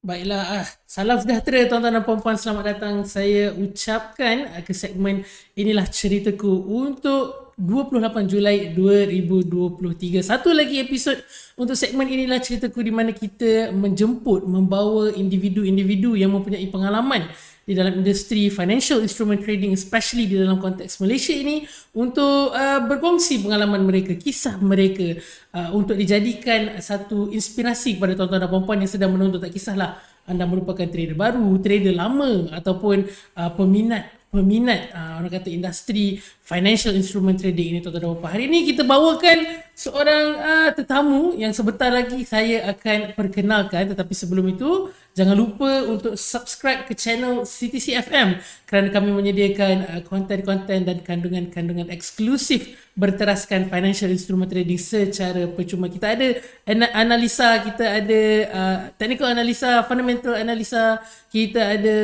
Baiklah, salam sejahtera tuan-tuan dan puan-puan, selamat datang. Saya ucapkan ke segmen Inilah Ceritaku untuk 28 Julai 2023. Satu lagi episod untuk segmen Inilah Ceritaku di mana kita membawa individu-individu yang mempunyai pengalaman di dalam industri financial instrument trading, especially di dalam konteks Malaysia ini, untuk berkongsi pengalaman mereka, kisah mereka, untuk dijadikan satu inspirasi kepada tuan-tuan dan puan-puan yang sedang menonton. Tak kisahlah anda merupakan trader baru, trader lama, ataupun peminat orang kata industri financial instrument trading ini, tuan-tuan dan puan-puan. Hari ini kita bawakan seorang tetamu yang sebentar lagi saya akan perkenalkan, tetapi sebelum itu jangan lupa untuk subscribe ke channel CTC FM kerana kami menyediakan konten-konten dan kandungan-kandungan eksklusif berteraskan financial instrument trading secara percuma. Kita ada analisa, kita ada technical analisa, fundamental analisa, kita ada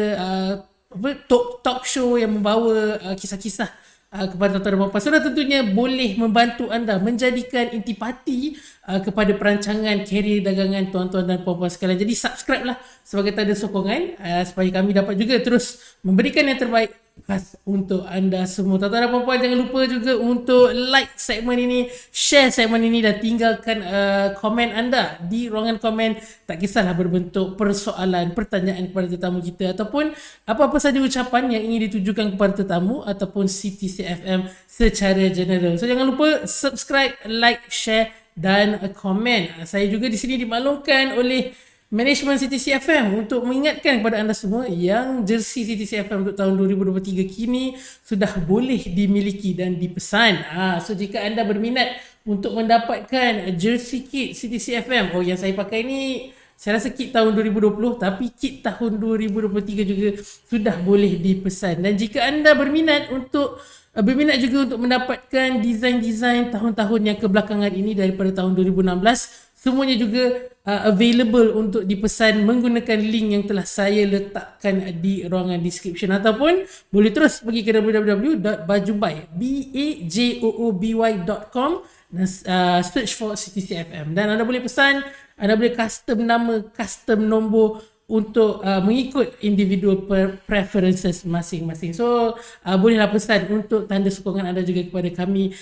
talk show yang membawa kisah-kisah kepada tuan-tuan dan puan-puan. So, tentunya boleh membantu anda menjadikan intipati kepada perancangan karier dagangan tuan-tuan dan puan-puan sekalian. Jadi subscribe lah sebagai tanda sokongan supaya kami dapat juga terus memberikan yang terbaik khas untuk anda semua. Tuan-tuan dan puan-puan, jangan lupa juga untuk like segmen ini, share segmen ini dan tinggalkan komen anda di ruangan komen. Tak kisahlah berbentuk persoalan, pertanyaan kepada tetamu kita ataupun apa-apa saja ucapan yang ingin ditujukan kepada tetamu ataupun CTC FM secara general. So jangan lupa subscribe, like, share dan komen. Saya juga di sini dimaklumkan oleh manajemen CTC FM untuk mengingatkan kepada anda semua yang jersey CTC FM untuk tahun 2023 kini sudah boleh dimiliki dan dipesan. So jika anda berminat untuk mendapatkan jersey kit CTC FM, yang saya pakai ni saya rasa kit tahun 2020, tapi kit tahun 2023 juga sudah boleh dipesan. Dan jika anda berminat juga untuk mendapatkan desain-desain tahun-tahun yang kebelakangan ini daripada tahun 2016, semuanya juga available untuk dipesan menggunakan link yang telah saya letakkan di ruangan description, ataupun boleh terus pergi ke www.bajooby.com dan search for CTC FM. Dan anda boleh pesan, anda boleh custom nama, custom nombor untuk mengikut individual preferences masing-masing. So bolehlah pesan untuk tanda sokongan anda juga kepada kami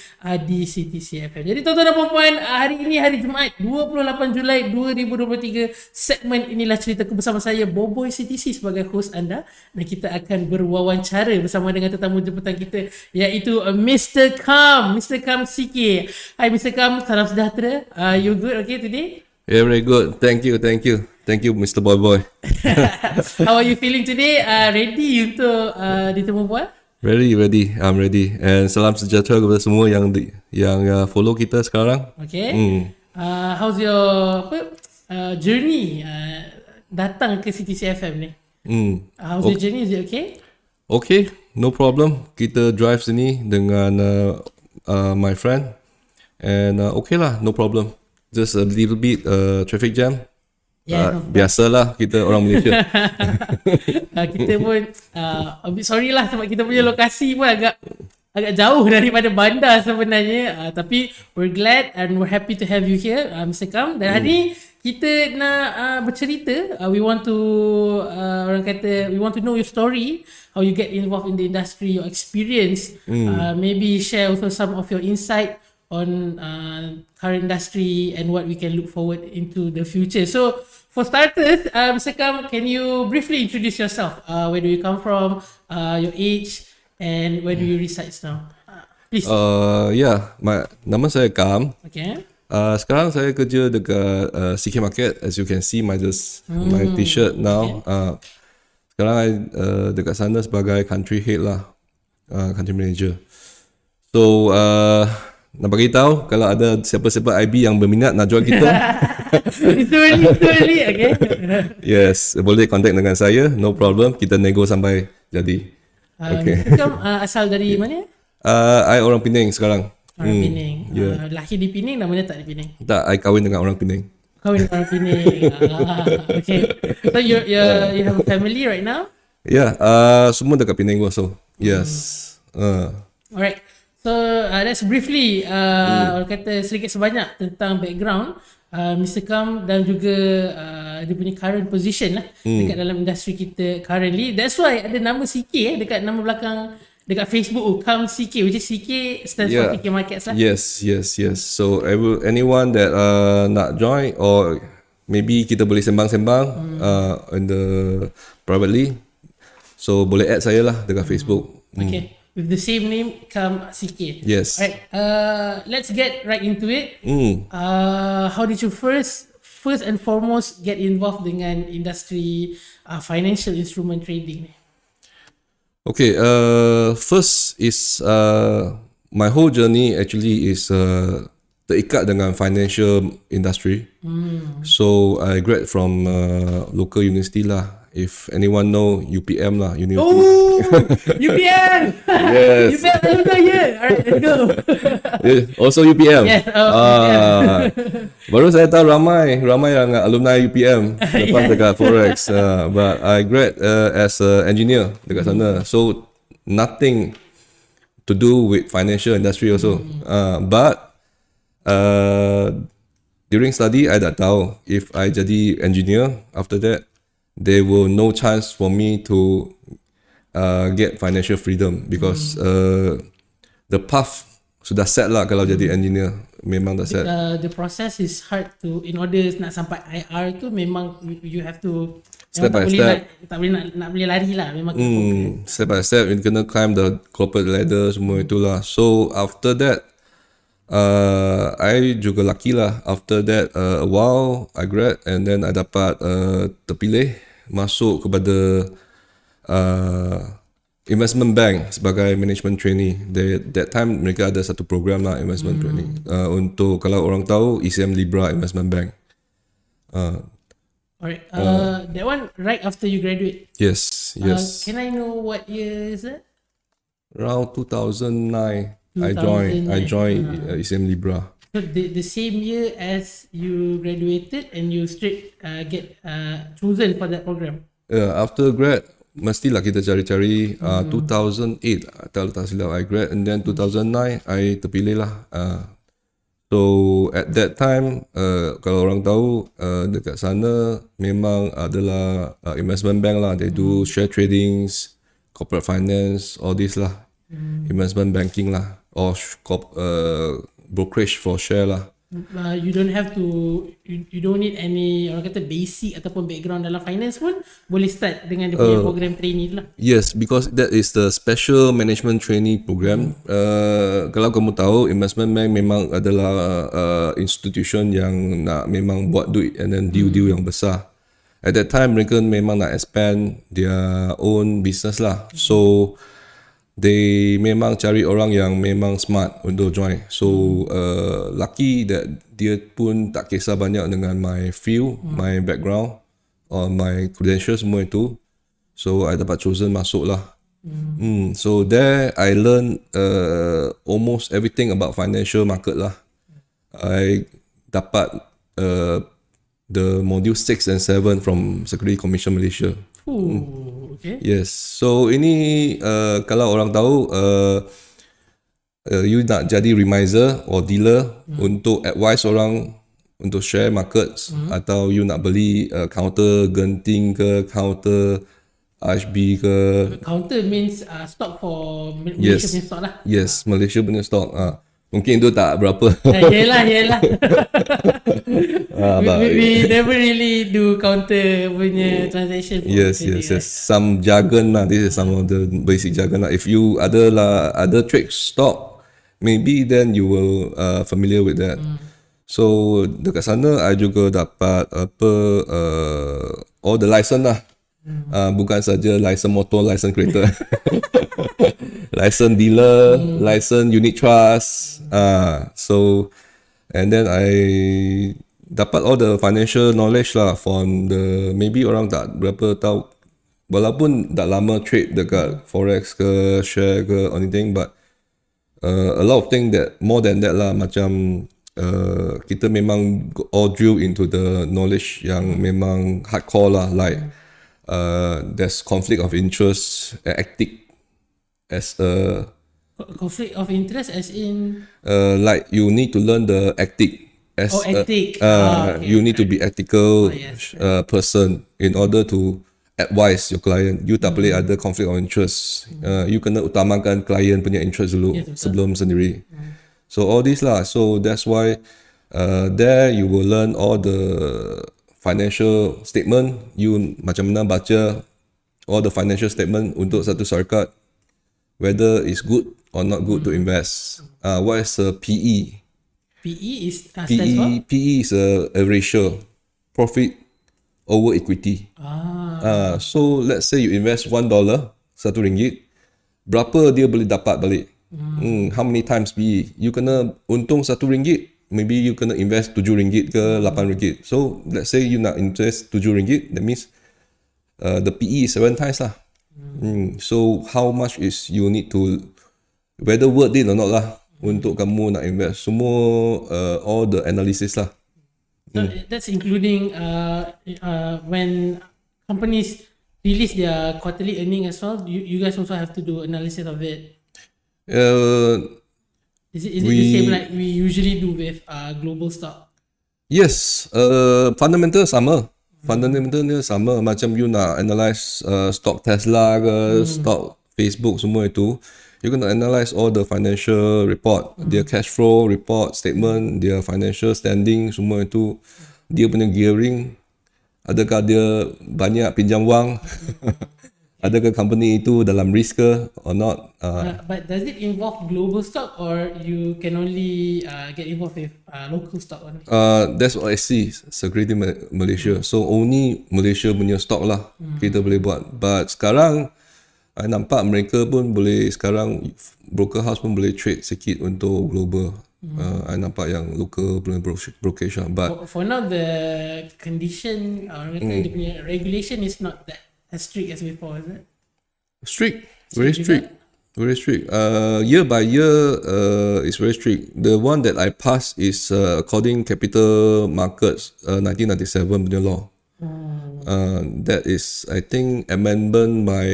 di CTC FM. Jadi tuan-tuan dan puan-puan, hari ini hari Jumaat 28 Julai 2023, segmen Inilah Ceritaku bersama saya Boboi CTC sebagai host anda, dan kita akan berwawancara bersama dengan tetamu jemputan kita, iaitu Mr. Kam CK. Hi Mr. Kam, salam sejahtera. You good okay today? Yeah, very good. Thank you, Mr. Boboi. How are you feeling today? Ready untuk ditemu buat? Ready. I'm ready. And salam sejahtera kepada semua yang follow kita sekarang. Okay. How's your journey datang ke CTC FM ni? How's your journey? Is it okay? Okay, no problem. Kita drive sini dengan my friend, and okay lah, no problem. Just a little bit traffic jam. Biasalah kita orang Malaysia. Kita pun a bit sorry lah sebab kita punya lokasi pun agak jauh daripada bandar sebenarnya, tapi we're glad and we're happy to have you here, Mr. Kam. Dan hari ni kita nak bercerita. We want to we want to know your story, how you get involved in the industry, your experience, maybe share also some of your insight on current industry and what we can look forward into the future. So for starters, Mr. Kam, can you briefly introduce yourself? Where do you come from, your age, and where do you reside now? Please. Nama saya Kam. Okay. Sekarang saya kerja dekat CK Market. As you can see my t-shirt now. Okay. Sekarang saya dekat sana sebagai country head lah, country manager. So nak bagi tahu kalau ada siapa-siapa IB yang berminat nak jual kita. Itu early, okay. Yes, boleh contact dengan saya, no problem. Kita nego sampai jadi. Okay. Kamu asal dari mana? I orang Penang sekarang. Orang Penang. Yeah. Lahir di Penang, namanya tak di Penang. Tak, I kahwin dengan orang Penang. Kahwin dengan orang Penang. Okay. So you have a family right now? Yeah, semua dekat Penang also. Yes. Alright. So that's briefly orang kata sedikit sebanyak tentang background Mr. Kam dan juga dia punya current position lah dekat dalam industri kita currently. That's why ada nama CK dekat nama belakang dekat Facebook Kam CK, which is CK stands for CK Markets lah. Yes. So anyone that nak join, or maybe kita boleh sembang-sembang in the privately, so boleh add saya lah dekat Facebook. Okay, with the same name, Kam CK. Yes. Alright, let's get right into it. How did you first and foremost get involved dengan industri financial instrument trading ni? Okay, first is my whole journey actually is terikat dengan financial industry. So I grad from local university lah. If anyone know UPM lah, UPM! Yes. UPM alumni here! Alright, let's go! Also UPM. Yes, Baru saya tahu ramai yang alumni UPM lepas dekat Forex. But I grad as a engineer dekat sana. So nothing to do with financial industry also. But during study I dah tahu if I jadi engineer, after that there will no chance for me to get financial freedom because the path sudah set lah kalau jadi engineer, memang dah set. The process is hard to, in order nak sampai IR tu memang you have to Step by step. Tak boleh nak boleh lari lah, memang Step by step, you kena climb the corporate ladder semua itulah. So after that I juga lucky lah. After that a while I grad and then I dapat terpilih masuk kepada investment bank sebagai management trainee. That time mereka ada satu program lah, investment training. Untuk kalau orang tahu ECM Libra Investment Bank. Alright, that one right after you graduate. Yes. Can I know what year is that? Around 2009. I joined ECM Libra. So the same year as you graduated and you straight get chosen for that program. After grad, mestilah kita cari-cari. 2008, tak silap I grad, and then 2009 I terpilih lah. So at that time, kalau orang tahu dekat sana memang adalah investment bank lah. They do share tradings, corporate finance, all this lah. Investment banking lah, or brokerage for share lah. You don't have to, you don't need any orang kata basic ataupun background dalam finance pun boleh start dengan dia punya program trainee lah. Yes, because that is the special management trainee program. Kalau kamu tahu, investment bank memang adalah institution yang nak memang buat duit and then deal yang besar. At that time mereka memang nak expand their own business lah. So they memang cari orang yang memang smart untuk join. So lucky that dia pun tak kisah banyak dengan my field, my background, or my credentials semua itu. So I dapat chosen masuk lah. So there I learn almost everything about financial market lah. I dapat the module 6 and 7 from Security Commission Malaysia. Okay. Yes. So ini kalau orang tahu you nak jadi remiser or dealer untuk advise orang untuk share markets, atau you nak beli counter genting ke, counter HB ke. Counter means stock for Malaysia punya stock lah. Yes, Malaysia punya stock. Mungkin itu tak berapa. Yelah. We never really do counter punya transaction. Yes. Some jargon lah. This is some of the basic jargon lah. If you ada trade stock, maybe then you will familiar with that. So dekat sana I juga dapat all the license lah. Bukan saja license motor, license kereta. License dealer, license unit trust. So and then I dapat all the financial knowledge lah from the, maybe orang tak berapa tahu, walaupun dah lama trade dekat Forex ke, share ke, anything, but a lot of thing that more than that lah, macam kita memang all drill into the knowledge yang memang hardcore lah, like there's conflict of interest, acting as a conflict of interest as in like you need to learn the acting. as ethic. Okay. you need to be ethical yes. person in order to advise your client. You tak boleh ada conflict of interest. You kena utamakan client punya interest dulu sebelum sendiri. So all this lah. So that's why there you will learn all the financial statement. You macam mana baca all the financial statement untuk satu syarikat, whether it's good or not good to invest. What is a PE? PE is stands for? PE is a ratio, profit over equity. So let's say you invest $1, RM1, berapa dia boleh dapat balik? How many times PE? You kena untung RM1, maybe you kena invest RM7 ke RM8. So let's say you nak invest RM7, that means the PE is 7 times lah. So how much is you need to, whether worth it or not lah, untuk kamu nak invest. Semua all the analysis lah. So that's including when companies release their quarterly earning as well. You guys also have to do analysis of it. Is it the same like we usually do with global stock? Yes, fundamental sama. Fundamentalnya sama. Macam you nak analyse stock Tesla ke, stock Facebook, semua itu. You gonna analyse all the financial report, their cash flow report, statement, their financial standing, semua itu. Dia punya gearing, adakah dia banyak pinjam wang? Adakah company itu dalam risk ke or not? But does it involve global stock or you can only get involved with local stock only? That's what I see, Security Malaysia. So only Malaysia punya stock lah kita boleh buat. But sekarang I nampak mereka pun boleh, sekarang broker house pun boleh trade sikit untuk global. I nampak yang local punya brokerage lah. But for now the condition or the regulation is not that as strict as before, is it? strict, very strict. Very strict. Year by year, it's very strict. The one that I passed is according capital markets 1997 punya law. That is, I think, amendment by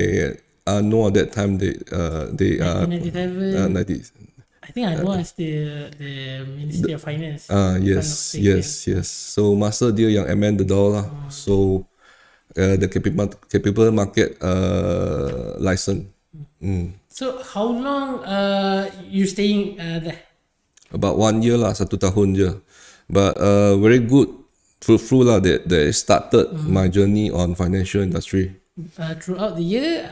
no, at that time they 1997. 90s. I think I know as the Ministry of Finance. Yes. So masa dia yang amend the law lah. So the capital market license. So how long you staying there? About 1 year lah, 1 tahun je. But very good, fruitful lah that started my journey on financial industry. Throughout the year,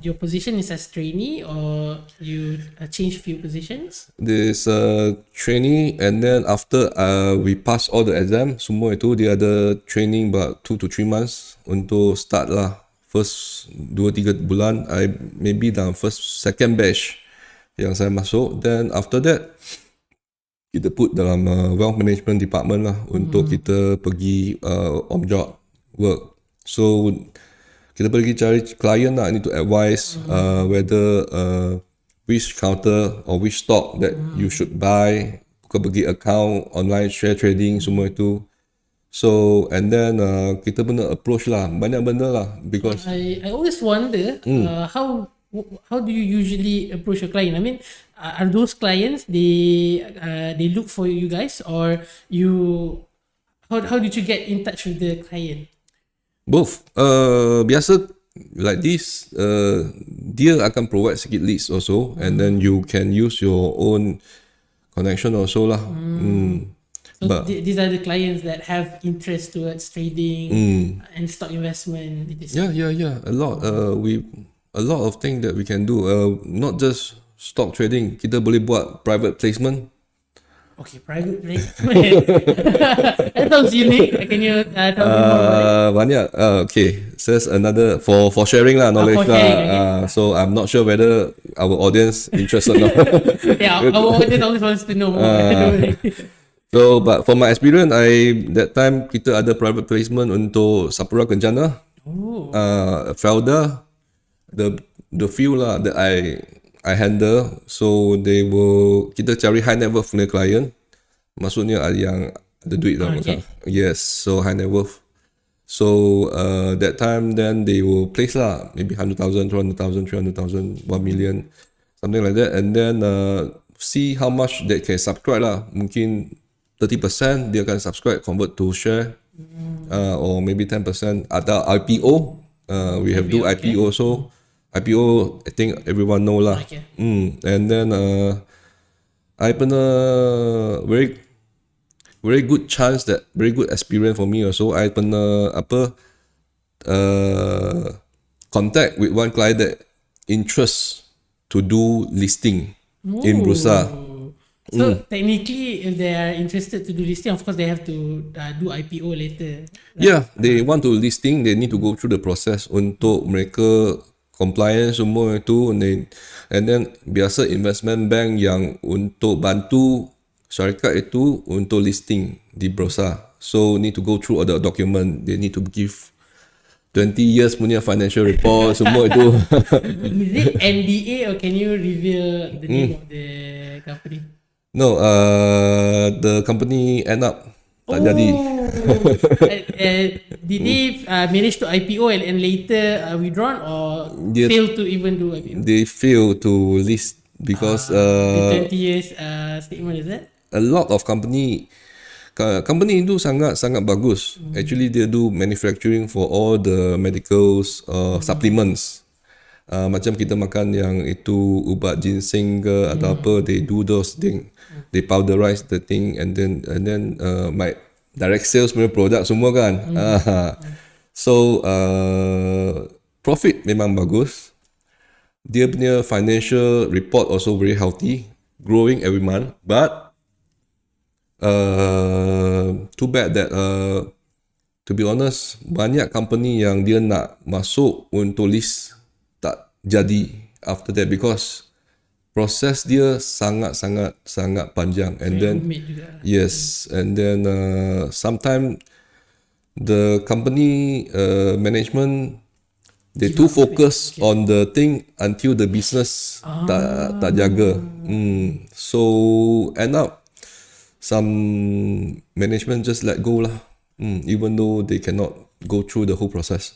your position is as trainee or you change few positions? There's a trainee, and then after we pass all the exam, semua itu dia ada training about 2 to 3 months untuk start lah. First 2-3 bulan, I maybe dalam first second batch yang saya masuk. Then after that, kita put dalam wealth management department lah untuk kita pergi on job work. So kita pergi cari client lah, need to advise whether which counter or which stock that you should buy. Bukan pergi account, online share trading, semua itu. So and then kita pun approach lah banyak benda lah, because I always wonder how do you usually approach a client? I mean, are those clients they look for you guys, or you how did you get in touch with the client? both. Biasa like this, dia akan provide sikit leads also, and then you can use your own connection also lah. So these are the clients that have interest towards trading and stock investment. Yeah. A lot. A lot of things that we can do. Not just stock trading. Kita boleh buat private placement. Okay, private placement. That sounds unique. Can you tell me more about it? Banyak. Okay. So that's another for sharing lah, knowledge for lah. sharing, So I'm not sure whether our audience interested or not. Yeah, our audience always wants to know more. Don't worry. So, but for my experience, that time kita ada private placement untuk Sapura Kencana, Felda, the few lah that I handle. So kita cari high net worth punya client, maksudnya yang ada duit lah. Okay. Yes, so high net worth. So that time then they will place lah, maybe 100,000, 200,000, 300,000, 1 million, something like that, and then see how much they can subscribe lah. Mungkin 30% dia akan subscribe, convert to share, or maybe 10% ada IPO. We have do IPO also. IPO, I think everyone know lah. Okay. And then I pernah very very good chance that very good experience for me also. I pernah contact with one client that interest to do listing in Bursa. So technically, if they are interested to do listing, of course they have to do IPO later. Yeah, they want to listing, they need to go through the process untuk mereka compliance semua itu, and then biasa investment bank yang untuk bantu syarikat itu untuk listing di Bursa. So need to go through all the document, they need to give 20 years punya financial report semua itu. Is it NDA or can you reveal the name of the company? No, the company end up tak jadi. Did they manage to IPO and later withdrawn or fail to even do IPO? They fail to list because the 20 years statement, is that? a lot of company itu sangat bagus. Actually, they do manufacturing for all the medicals supplements. Macam kita makan yang itu ubat ginseng ke atau apa, they do those thing. They powderize the thing and then my direct sales punya produk semua kan. So profit memang bagus. Dia punya financial report also very healthy, growing every month. But too bad that to be honest, banyak company yang dia nak masuk untuk list tak jadi after that because proses dia sangat panjang, and then yes, and then sometimes the company management they too focus on the thing until the business tak jaga. So end up some management just let go lah, even though they cannot go through the whole process.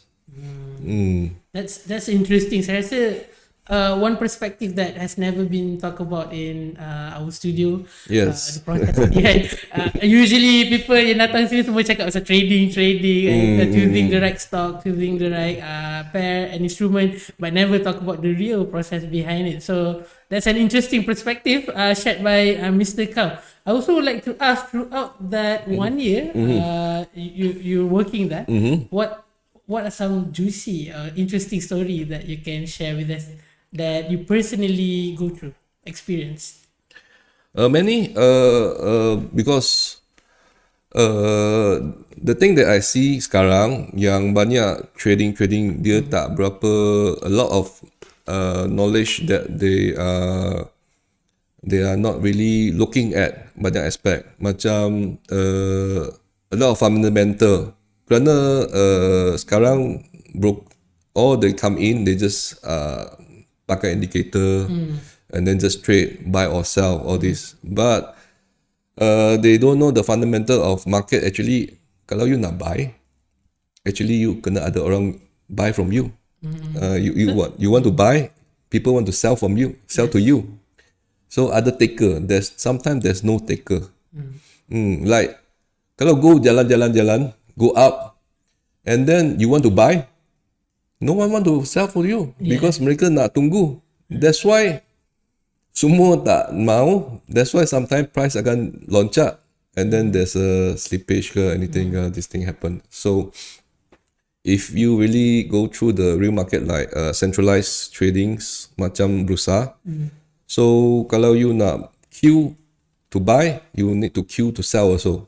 That's interesting. Saya rasa one perspective that has never been talked about in our studio. Yes. The process behind. Usually people yang datang sini semua cakap pasal trading, choosing the right stock, choosing the right pair and instrument, but never talk about the real process behind it. So that's an interesting perspective shared by Mr. Kam. I also would like to ask, throughout that 1 year you're working there, what are some juicy interesting story that you can share with us that you personally go through, experience? Many, because the thing that I see sekarang yang banyak trading dia tak berapa, a lot of knowledge that they are not really looking at banyak aspect, macam a lot of fundamental. Kerana sekarang all they come in, they just pakai indicator and then just trade, buy or sell, all this. But they don't know the fundamental of market. Actually, kalau you nak buy, actually you kena ada orang buy from you. You want to buy, people want to sell from you, sell to you. So ada taker. Sometimes there's no taker. Like kalau go jalan, go up, and then you want to buy, no one want to sell for you because mereka nak tunggu. That's why semua tak mau. That's why sometimes price akan loncat, and then there's a slippage ke anything, this thing happen. So if you really go through the real market like centralized tradings macam Bursa, so kalau you nak queue to buy, you need to queue to sell also.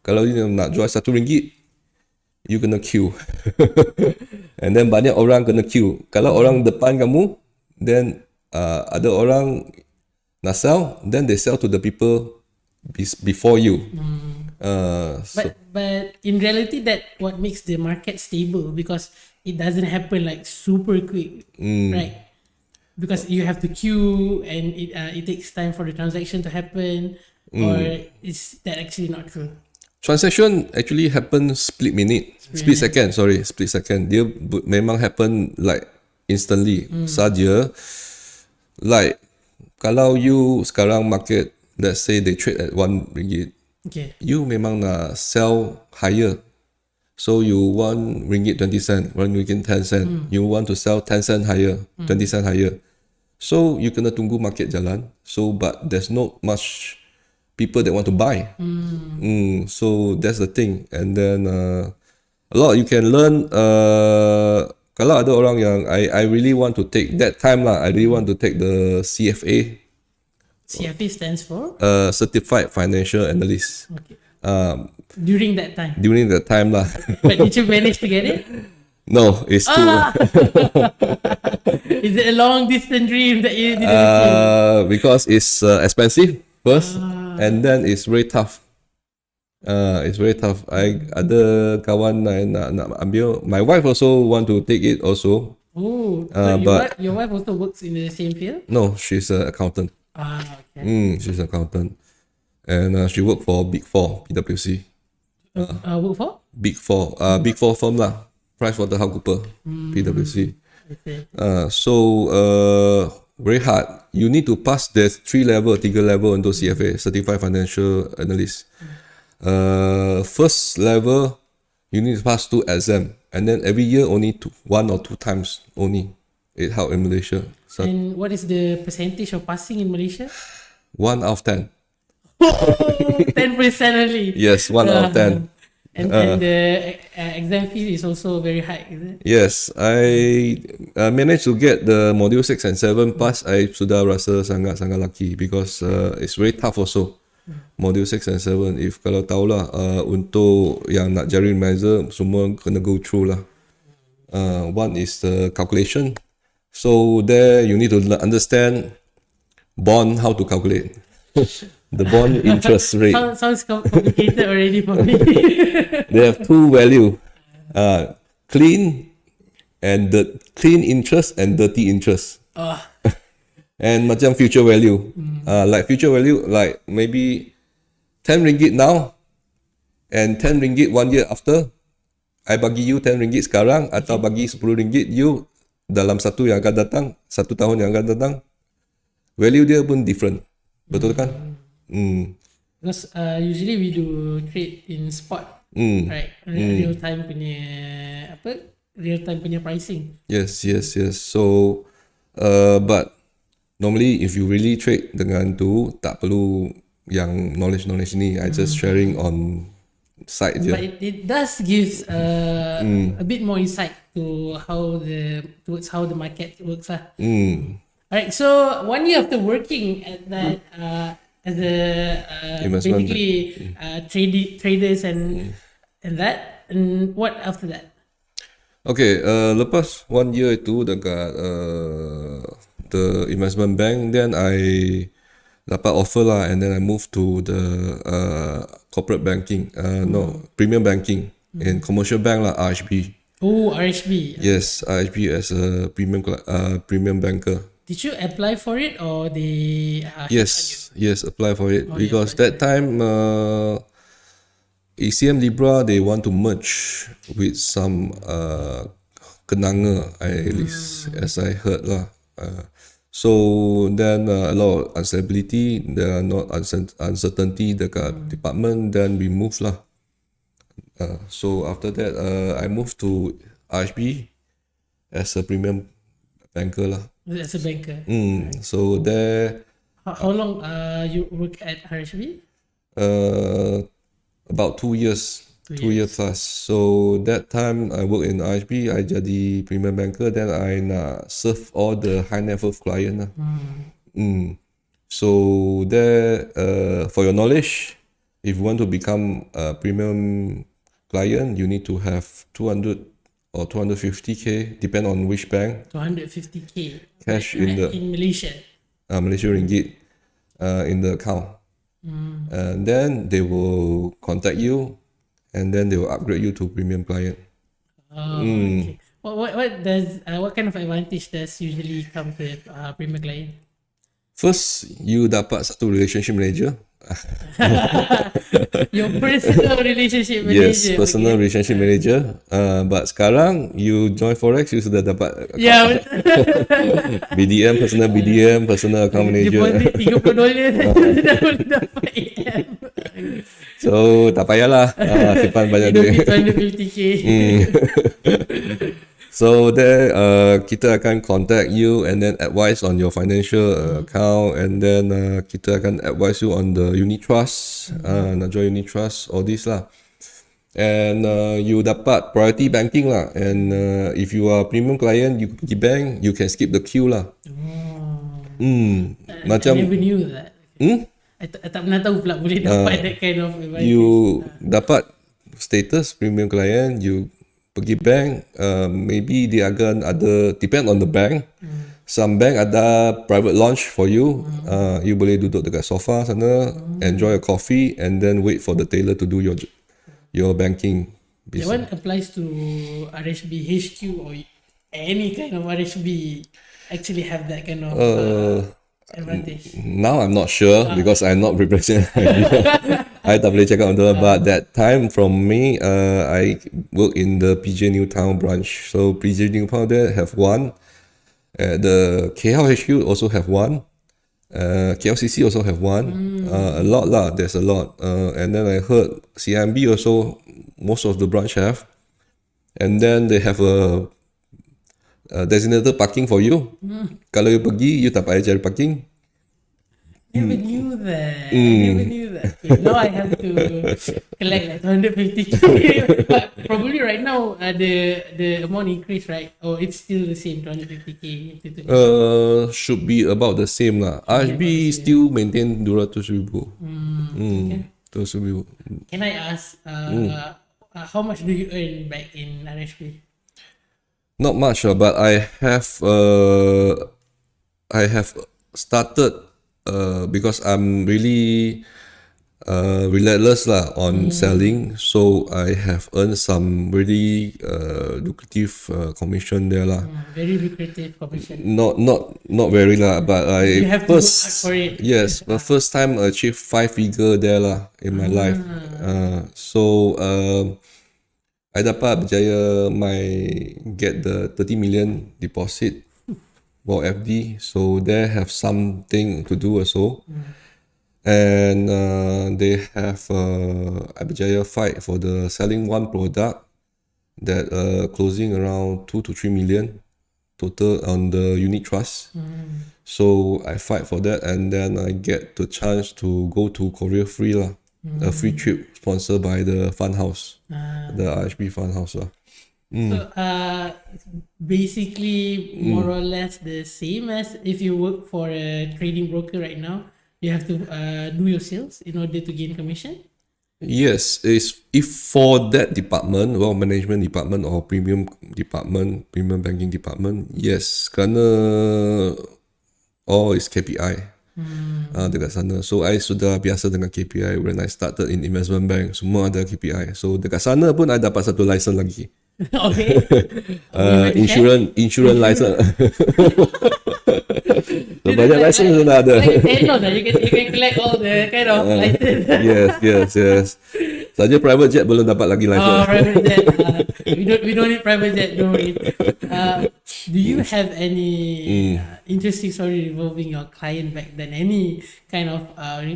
Kalau you nak jual RM1, you kena queue. And then banyak orang kena queue. Kalau orang depan kamu, then ada orang nak sell, then they sell to the people before you. But in reality, that what makes the market stable, because it doesn't happen like super quick, right? Because you have to queue and it takes time for the transaction to happen, or is that actually not true? Transaction actually happen split second. Dia memang happen like instantly saja. Like kalau you sekarang market, let's say they trade at RM1, Okay. You memang nak sell higher. So you want ringgit 20 cent, one ringgit 10 cent. You want to sell 10 cent higher, 20 cent higher. So you kena tunggu market jalan. So but there's not much people that want to buy. So that's the thing. And then a lot you can learn. Kalau ada orang yang I really want to take that time lah. I really want to take the CFA. CFA stands for? Certified Financial Analyst. Okay. During that time. During that time lah. But did you manage to get it? No, it's too. Is it a long distance dream that you didn't achieve? Because it's expensive first, and then it's very tough. It's very tough. I ada kawan nak ambil. My wife also want to take it also. Oh, but your wife also works in the same field? No, she's an accountant. Okay. She's an accountant, and she work for Big Four PwC. Work for? Big Four firm lah. PricewaterhouseCoopers, PwC. Okay. So very hard. You need to pass the 3 level untuk CFA, Certified Financial Analyst. First level, you need to pass 2 exam, and then every year only 1 or 2 times only. It help in Malaysia. So And what is the percentage of passing in Malaysia? 1 out of 10. 10% only. Yes, 1 out of 10. And the exam fee is also very high, is it? Yes, I managed to get the module 6 and 7 pass. I sudah rasa sangat-sangat lucky because it's very tough also. Module 6 and 7, if kalau tahulah untuk yang nak jadi manager, semua kena go through lah. One is the calculation. So there you need to understand bond, how to calculate. The bond interest rate. Sounds complicated already for me. They have 2 value, clean and the clean interest and dirty interest. And macam future value, like future value, like maybe 10 ringgit now and 10 ringgit 1 year after. I bagi you 10 ringgit sekarang atau bagi 10 ringgit you dalam satu yang akan datang, 1 tahun yang akan datang, value dia pun different. Betul kan? Because usually we do trade in spot, right? Real time punya pricing. Yes. So, but normally if you really trade dengan tu, tak perlu yang knowledge ni. I just sharing on side je. But it does gives a bit more insight to towards how the market works lah. Alright, so 1 year after working at that as a Investment basically traders and that, and what after that? Okay, lepas 1 year itu dekat the investment bank, then I dapat offer lah, and then I moved to the corporate banking, premium banking and commercial bank lah, RHB. Oh, RHB. Yes, RHB as a premium banker. Did you apply for it or they? Yes, apply for it because that time ECM Libra they want to merge with some kenanga, at least as I heard lah. So then a lot of instability, there are not uncertainty dekat department, then we move lah. So after that I moved to RHB as a premium banker lah. As a banker. So there. How long you work at RHB? About 2 years. 2 years plus. So that time I work in RHB, I jadi premium banker, then I nak serve all the high net worth client lah. So there, for your knowledge, if you want to become a premium client, you need to have 200 or 250k, depend on which bank. 250k cash in Malaysia. Malaysia ringgit in the account. And then they will contact you, and then they will upgrade you to premium client. Okay. What kind of advantage does usually come with premium client? First, you dapat satu relationship manager. Your personal relationship manager. Yes, personal relationship manager. But sekarang you join Forex, you sudah dapat BDM, personal account manager. Deposit $30 sudah boleh dapat AM. So tak payahlah simpan banyak You don't duit. need 250k. So there, kita akan contact you and then advise on your financial account, and then kita akan advise you on the unit trust, nak join unit trust, all this lah. And you dapat priority banking lah. And if you are premium client, you pergi bank, you can skip the queue lah. I Macam never knew that. I tak pernah tahu pula boleh dapat that kind of advantage. you dapat status premium client, you pergi bank, maybe dia akan ada, depend on the bank. Some bank ada private lounge for you. You boleh duduk dekat sofa sana, enjoy a coffee, and then wait for the teller to do your banking That business. one applies to RHB HQ or any kind of RHB actually have that kind of advantage. Now I'm not sure because I'm not representing. I tak boleh cakap untuk but that time from me, I work in the PJ Newtown branch. So PJ Newtown there have one. The KL HQ also have one. KLCC also have one. A lot lah. There's a lot. And then I heard CIMB also, most of the branch have. And then they have a designated parking for you. Kalau you pergi, you tak payah cari parking. Never knew that. I never knew that. Okay, now I have to collect like 250k. But probably right now the amount increased, right? Or it's still the same 250k. Should be about the same lah. RHB still maintain 200,000. Okay. 200,000. Can I ask how much do you earn back in RHB? Not much, but I have started because I'm really relentless lah on selling, so I have earned some really lucrative commission there lah. Very lucrative commission. Not very lah, but I You have to work hard for it. Yes, the first time I achieved 5-figure there lah in my life. So I dapat berjaya get the 30 million deposit for FD. So they have something to do also. And they have I berjaya fight for the selling one product that closing around 2 to 3 million total on the unit trust. So I fight for that, and then I get the chance to go to Korea free lah. A free trip sponsored by the fund house, the RHB fund house lah. So it's basically more or less the same as if you work for a trading broker right now. You have to do your sales in order to gain commission. Yes, if for that department, well, management department or premium department, premium banking department, yes, kerana all is KPI. Dekat sana. So I sudah biasa dengan KPI when I started in investment bank. Semua ada KPI. So dekat sana pun I dapat satu license lagi. Okay. Insurance license. So banyak license sudah ada. Like Tenos lah, you can collect all the kind of license. Yes. Saja private jet belum dapat lagi license. Oh, private jet. We don't need private jet. Don't worry. Do you have any interesting story involving your client back then? Any kind of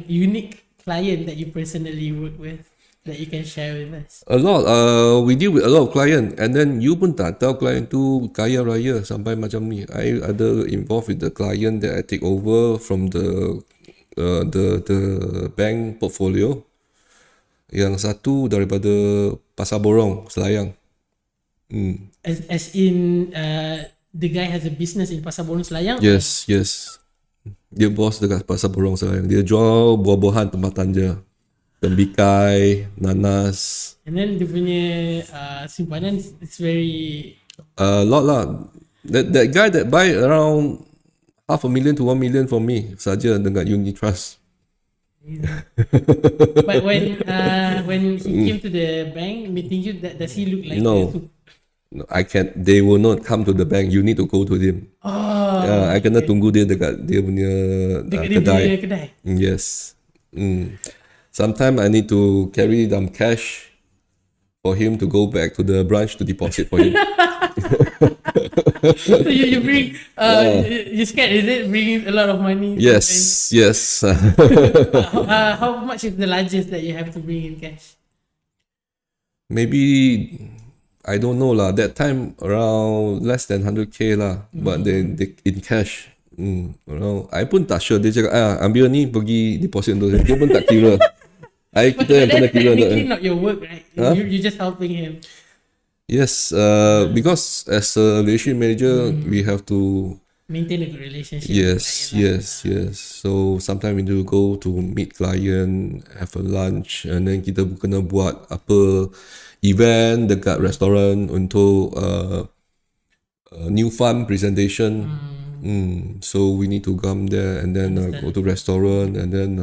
unique client that you personally work with that you can share with us? A lot. We deal with a lot of client, and then you pun tak tahu client tu kaya raya sampai macam ni. I ada involved with the client that I take over from the bank portfolio. Yang satu daripada Pasar Borong, Selayang. As in the guy has a business in Pasar Borong Selayang? Yes. Dia bos dekat Pasar Borong Selayang. Dia jual buah-buahan tempatan je. Tembikai, nanas. And then dia punya simpanan it's very... A lot lah. That guy that buy around 500,000 to 1 million from me saja dengan unit trust. But when he came to the bank meeting you, does he look like No, I can't. They will not come to the bank. You need to go to him. I kena tunggu dia dekat dia punya dekat dia kedai. punya kedai? Yes. Sometimes I need to carry them cash for him to go back to the branch to deposit for him. So you bring, you scared, is it? Bringing a lot of money? Yes. How much is the largest that you have to bring in cash? Maybe I don't know lah. That time around less than 100k lah. But they in cash. I pun tak sure. Dia cakap ambil ni pergi deposit untuk dia pun tak kira. Kita yang kena kira. Technically not your work, right? You're just helping him. Yes, because as a relationship manager, we have to maintain a good relationship. Yes. So sometimes we do go to meet client, have a lunch, and then kita kena buat apa event dekat restoran untuk new fund presentation. So we need to come there and then go to restaurant and then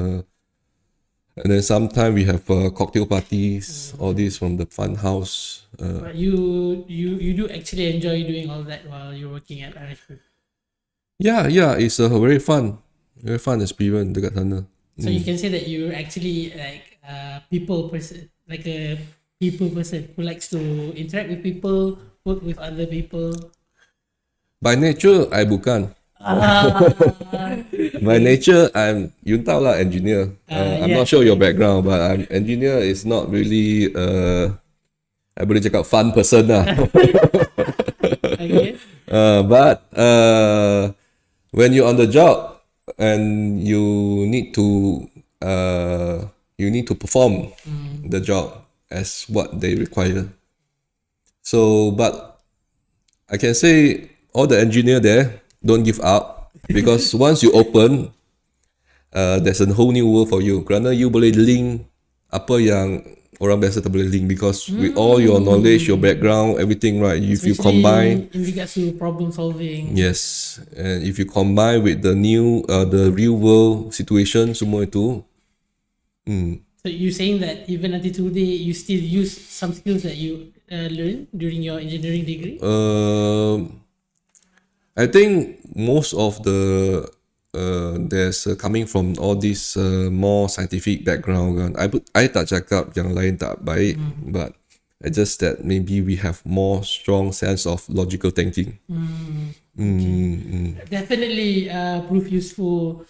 sometimes we have cocktail parties, all this from the fun house. But you do actually enjoy doing all that while you're working at RHP? Yeah, it's a very fun experience dekat sana. So you can say that you're actually like a people person who likes to interact with people, work with other people. By nature, I bukan. By nature, you tahu lah engineer. I'm not sure your background, but engineer is not really I boleh cakap fun person lah. Okay. But when you're on the job and you need to perform the job as what they require. So, but I can say all the engineer there don't give up because once you open, there's a whole new world for you. Kerana you boleh link apa yang orang biasa tak boleh link because with all your knowledge, your background, everything, right? If you combine in regards to problem solving. Yes, and if you combine with the real world situation, semua itu. So you're saying that even until today, you still use some skills that you learned during your engineering degree? I think most of the there's coming from all this more scientific background kan. I tak cakap yang lain tak baik, but I just that maybe we have more strong sense of logical thinking. Definitely prove useful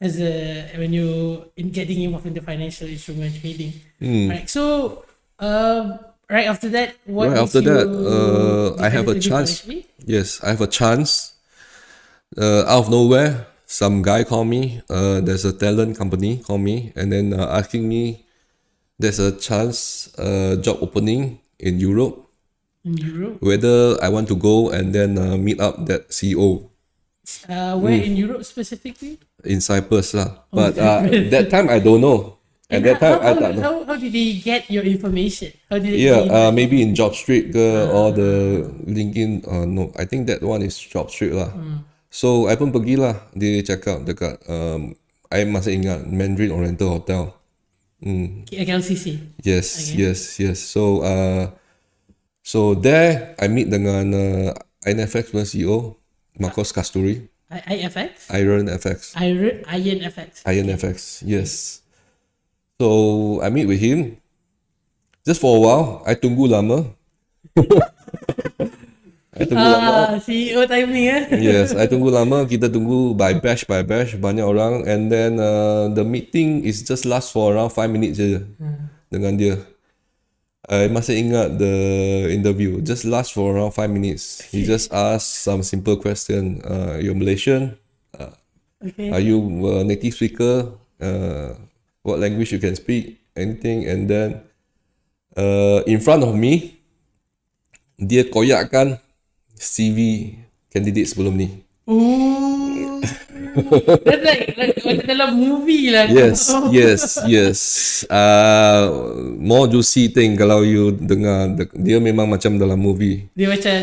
when you in getting involved in the financial instrument trading. Right. So right after that, I have a chance. Yes, I have a chance. Out of nowhere, some guy called me. There's a talent company called me, and then asking me, there's a chance job opening in Europe. Whether I want to go and then meet up that CEO. Where in Europe specifically? In Cyprus lah. But that time I don't know. At that time, how did he get your information? How did maybe in JobStreet or the LinkedIn. No, I think that one is JobStreet lah. So I pun pergilah. Dia cakap dekat I masih ingat Mandarin Oriental Hotel. Kam CK. Yes. So there I meet dengan INFX CEO Marcos Kasturi. IFX? Iron FX. INFX. Yes. So I meet with him. Just for a while, I tunggu lama. CEO timing Yes, I tunggu lama. Kita tunggu by batch, banyak orang, and then the meeting is just last for around 5 minutes je dengan dia. I masih ingat the interview. Just last for around 5 minutes. He just asked some simple question. You're Malaysian? Okay. Are you a native speaker? What language you can speak? Anything? And then in front of me, dia koyakkan CV candidate sebelum ni. Ooh. That's like macam dalam movie lah. Yes. More juicy thing kalau you dengar. Dia memang macam dalam movie. Dia macam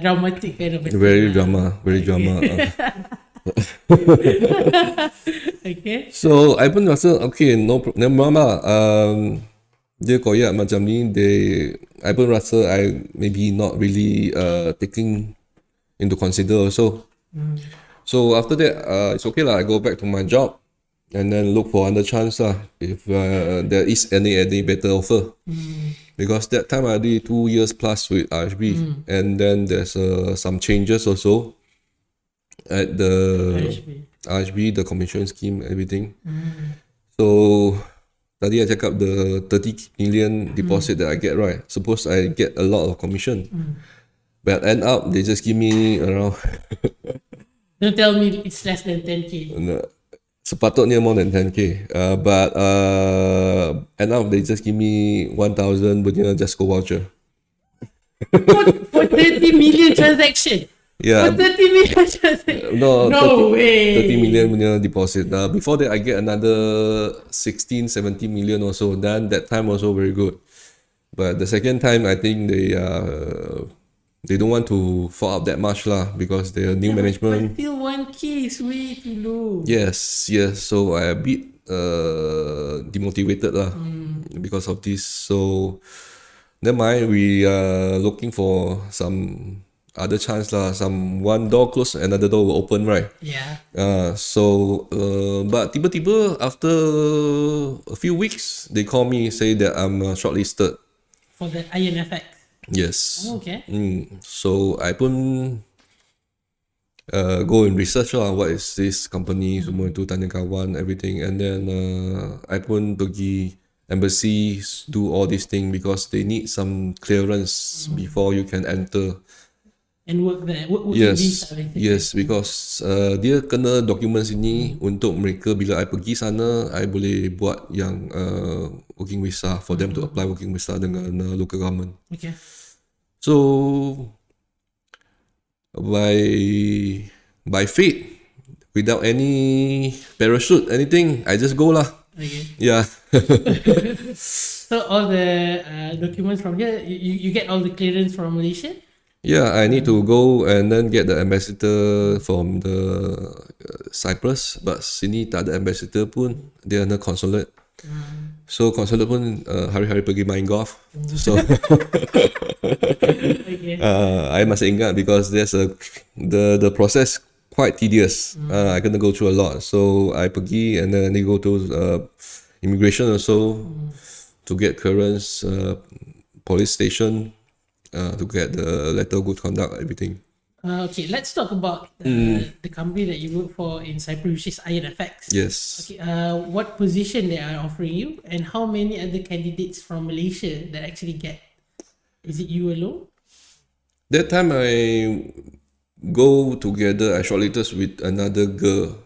dramatic kind of. Very drama. Okay. So I pun rasa okay, never mind lah. Dia koyak macam ni. I pun rasa I maybe not really taking into consider also. So after that, it's okay lah. I go back to my job and then look for another chance lah. If there is any better offer. because that time I did 2 years plus with RHB, and then there's some changes also at the RHB, the commission scheme, everything. So tadi I cakap the 30 million deposit that I get, right? Suppose I get a lot of commission, but end up they just give me around Don't tell me it's less than 10k. sepatutnya more than 10k, but end up they just give me 1,000 punya Jasco voucher. For 30 million transaction. Yeah. For 30 million transaction. No, No 30, way. 30 million punya deposit. Before that, I get another 16, 17 million also. Then that time also very good. But the second time, I think they don't want to fall up that much lah, because their new management. But still 1k is way too low. Yes. So I a bit demotivated lah because of this. So never mind. We are looking for some other chance lah. Some one door close, another door will open, right? Yeah. But tiba-tiba after a few weeks, they call me, say that I'm shortlisted. For the INFX. Yes. Oh, okay. So I pun go and research lah, what is this company, semua itu, tanya kawan, everything, and then I pun pergi embassy, do all these things because they need some clearance before you can enter. And work there. Work Yes, visa, basically. yes, because dia kena documents ini untuk mereka bila I pergi sana, I boleh buat yang working visa for them to apply working visa dengan local government. Okay. So by fate, without any parachute, anything, I just go lah. Okay. Yeah. So all the documents from here, you get all the clearance from Malaysia? Yeah, I need to go and then get the ambassador from the Cyprus, but sini tak ada ambassador pun, dia ada consulate. So consulate pun hari-hari pergi main golf. So Okay. I masih ingat because there's the process quite tedious. I kena go through a lot. So I pergi and then I need to go to immigration also to get clearance, police station. To get the letter of good conduct, everything. Okay, let's talk about the company that you work for in Cyprus, which is INFX. Yes. Okay, what position they are offering you, and how many other candidates from Malaysia that actually get? Is it you alone? That time I go together, I shortlisted with another girl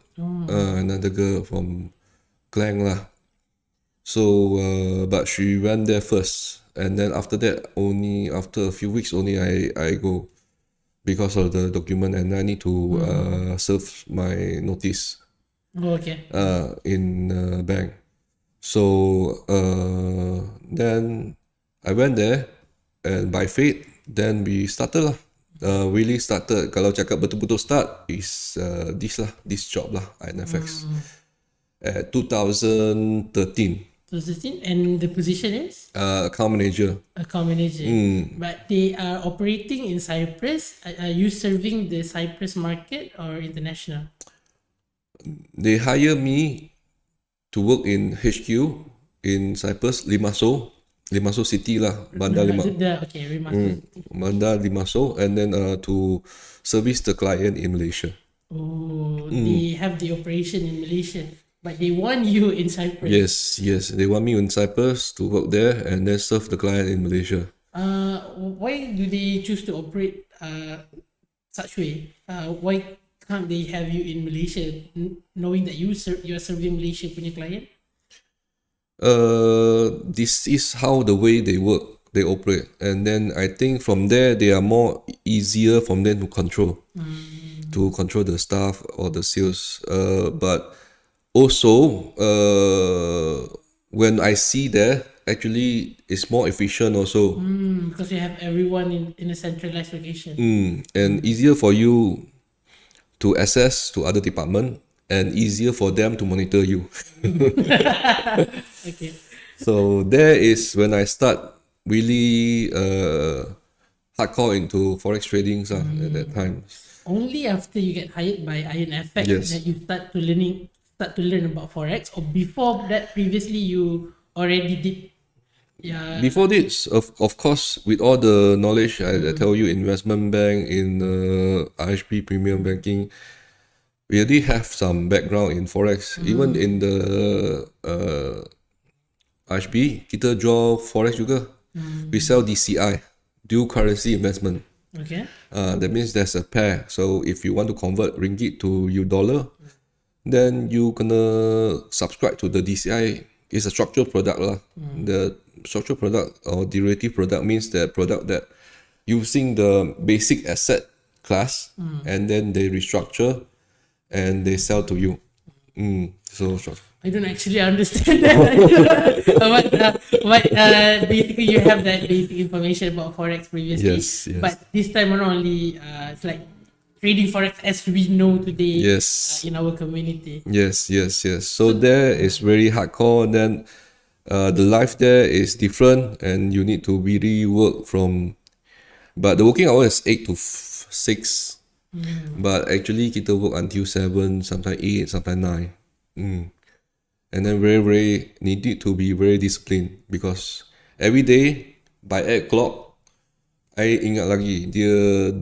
from Klang lah. So, but she went there first. And then after that, only after a few weeks, only I go because of the document, and I need to serve my notice. Oh, okay. In bank. So then I went there, and by fate, then we started lah. Really started. Kalau cakap betul-betul start is this job lah, INFX, at 2013. 2016, and the position is Account manager. account manager. But they are operating in Cyprus. Are you serving the Cyprus market or international? They hire me to work in HQ in Cyprus, Limassol City lah, Bandar Okay, Bandar Limassol, and then to service the client in Malaysia. Oh, they have the operation in Malaysia, but they want you in Cyprus. Yes, they want me in Cyprus to work there and then serve the client in Malaysia. Why do they choose to operate such way? Why can't they have you in Malaysia, knowing that you are serving Malaysia punya client? This is how the way they work, they operate, and then I think from there they are more easier from them to control the staff or the sales. But also when I see there, actually it's more efficient also. Because you have everyone in a centralized location. And easier for you to access to other department, and easier for them to monitor you. Okay. So there is when I start really hardcore into Forex trading at that time. Only after you get hired by INFX Yes. that you start to learn about Forex, or before that previously you already did Yeah. Before this, of course, with all the knowledge I tell you, investment bank, in IHP premium banking, we already have some background in Forex. Even in the IHP, kita jual Forex juga. We sell DCI, dual currency investment. Okay. That means there's a pair. So if you want to convert ringgit to $, then you gonna subscribe to the DCI. It's a structured product lah. The structured product or derivative product means the product that using the basic asset class and then they restructure and they sell to you. So I don't actually understand that. but basically you have that basic information about Forex previously. Yes, yes. But this time around only it's like trading Forex as we know today Yes. in our community. Yes. So there is very hardcore. Then the life there is different, and you need to really work from. But the working hour is 8 to 6. But actually kita work until 7, sometimes 8, sometimes 9. And then very needed to be very disciplined, because every day by 8 o'clock, I ingat lagi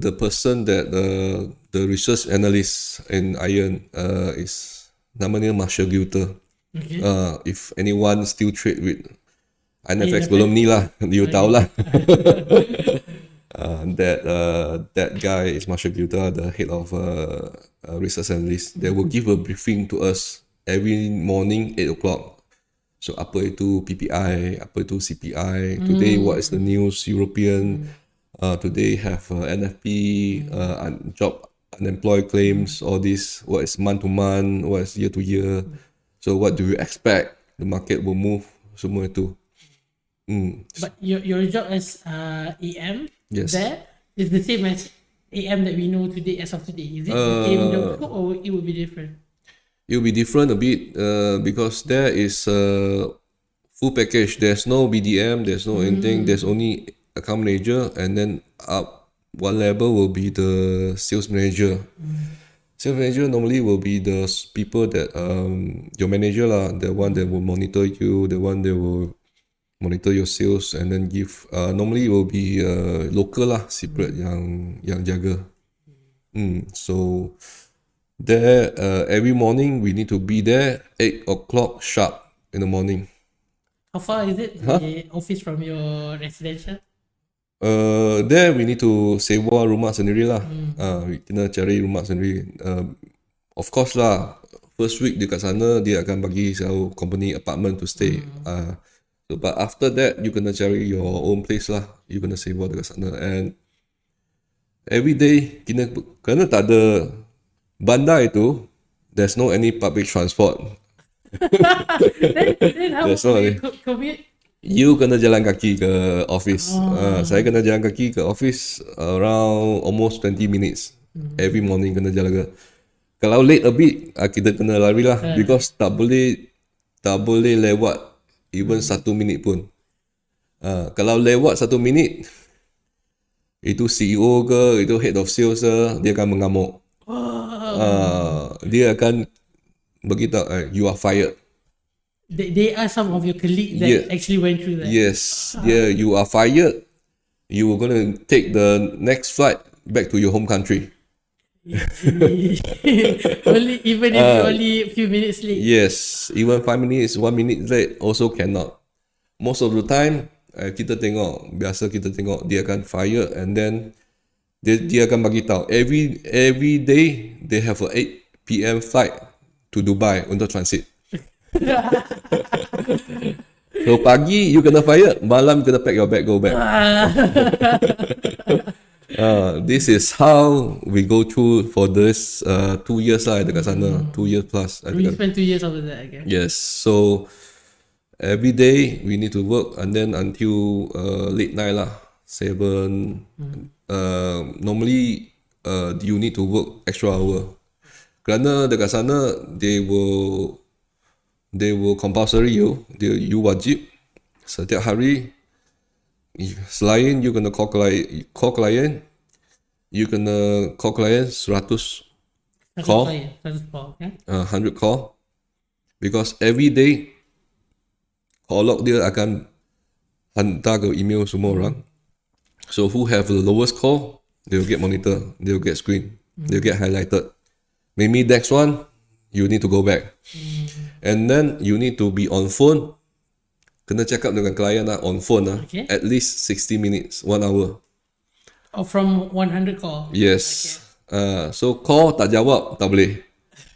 the person that the research analyst in Iron is namanya Marshall Gilter. Okay. If anyone still trade with INFX belum ni lah, you tahu lah. That guy is Marshall Gilter, the head of research analyst. They will give a briefing to us every morning 8 o'clock. So apa itu PPI, apa itu CPI, today what is the news, European, today have NFP, job unemployed claims, all this, what is month to month, what is year to year. So what do you expect the market will move, semua itu. But your job as AM Yes. there is the same as AM that we know today as of today. Is it the same job scope or it will be different? It will be different a bit because there is a full package. There's no BDM, there's no anything. There's only account manager, and then up one level will be the sales manager. Sales manager normally will be the people that your manager lah, the one that will monitor you, the one that will monitor your sales, and then give. Normally it will be local lah, separate yang jaga. So there every morning we need to be there 8 o'clock sharp in the morning. How far is it, the office from your residential? There we need to sewa rumah sendiri lah. Kena cari rumah sendiri. Of course lah, first week dekat sana dia akan bagi satu company apartment to stay. So, but after that you kena cari your own place lah. You kena sewa dekat sana, and every day kena tak ada bandar itu, there's no any public transport. then how That's not do you it. commute? You kena jalan kaki ke office. Saya kena jalan kaki ke office around almost 20 minutes. Every morning kena jalan ke. Kalau late a bit, kita kena lari lah. Because tak boleh lewat even 1 minit pun. Kalau lewat 1 minit, itu CEO ke, itu head of sales ke, dia akan mengamuk. Dia akan beritahu, you are fired. They are some of your colleagues that actually went through that. Yes, you are fired. You are gonna take the next flight back to your home country. Even if you're only a few minutes late. Yes, even 5 minutes, 1 minute late also cannot. Most of the time, kita tengok dia akan fire, and then dia akan bagi tahu every day they have a 8 PM flight to Dubai untuk transit. So pagi you kena fire, malam kena pack your bag go back. This is how we go through for this 2 years lah dekat sana, 2 years plus. We spent 2 years over there again. Yes, so every day we need to work, and then until late night lah, 7. Normally you need to work extra hour. Kerana dekat sana they will compulsory you wajib setiap hari. Selain you kena call client, you kena call client 100 call, 100 call, because every day call log dia akan hantar ke email semua orang. So who have the lowest call, they will get monitor, they will get screen, they will get highlighted. Maybe next one, you need to go back. And then you need to be on phone. Kena cakap dengan klien lah, on phone lah, at least 60 minutes, 1 hour. Oh, from 100 call. Yes. So call tak jawab, tak boleh.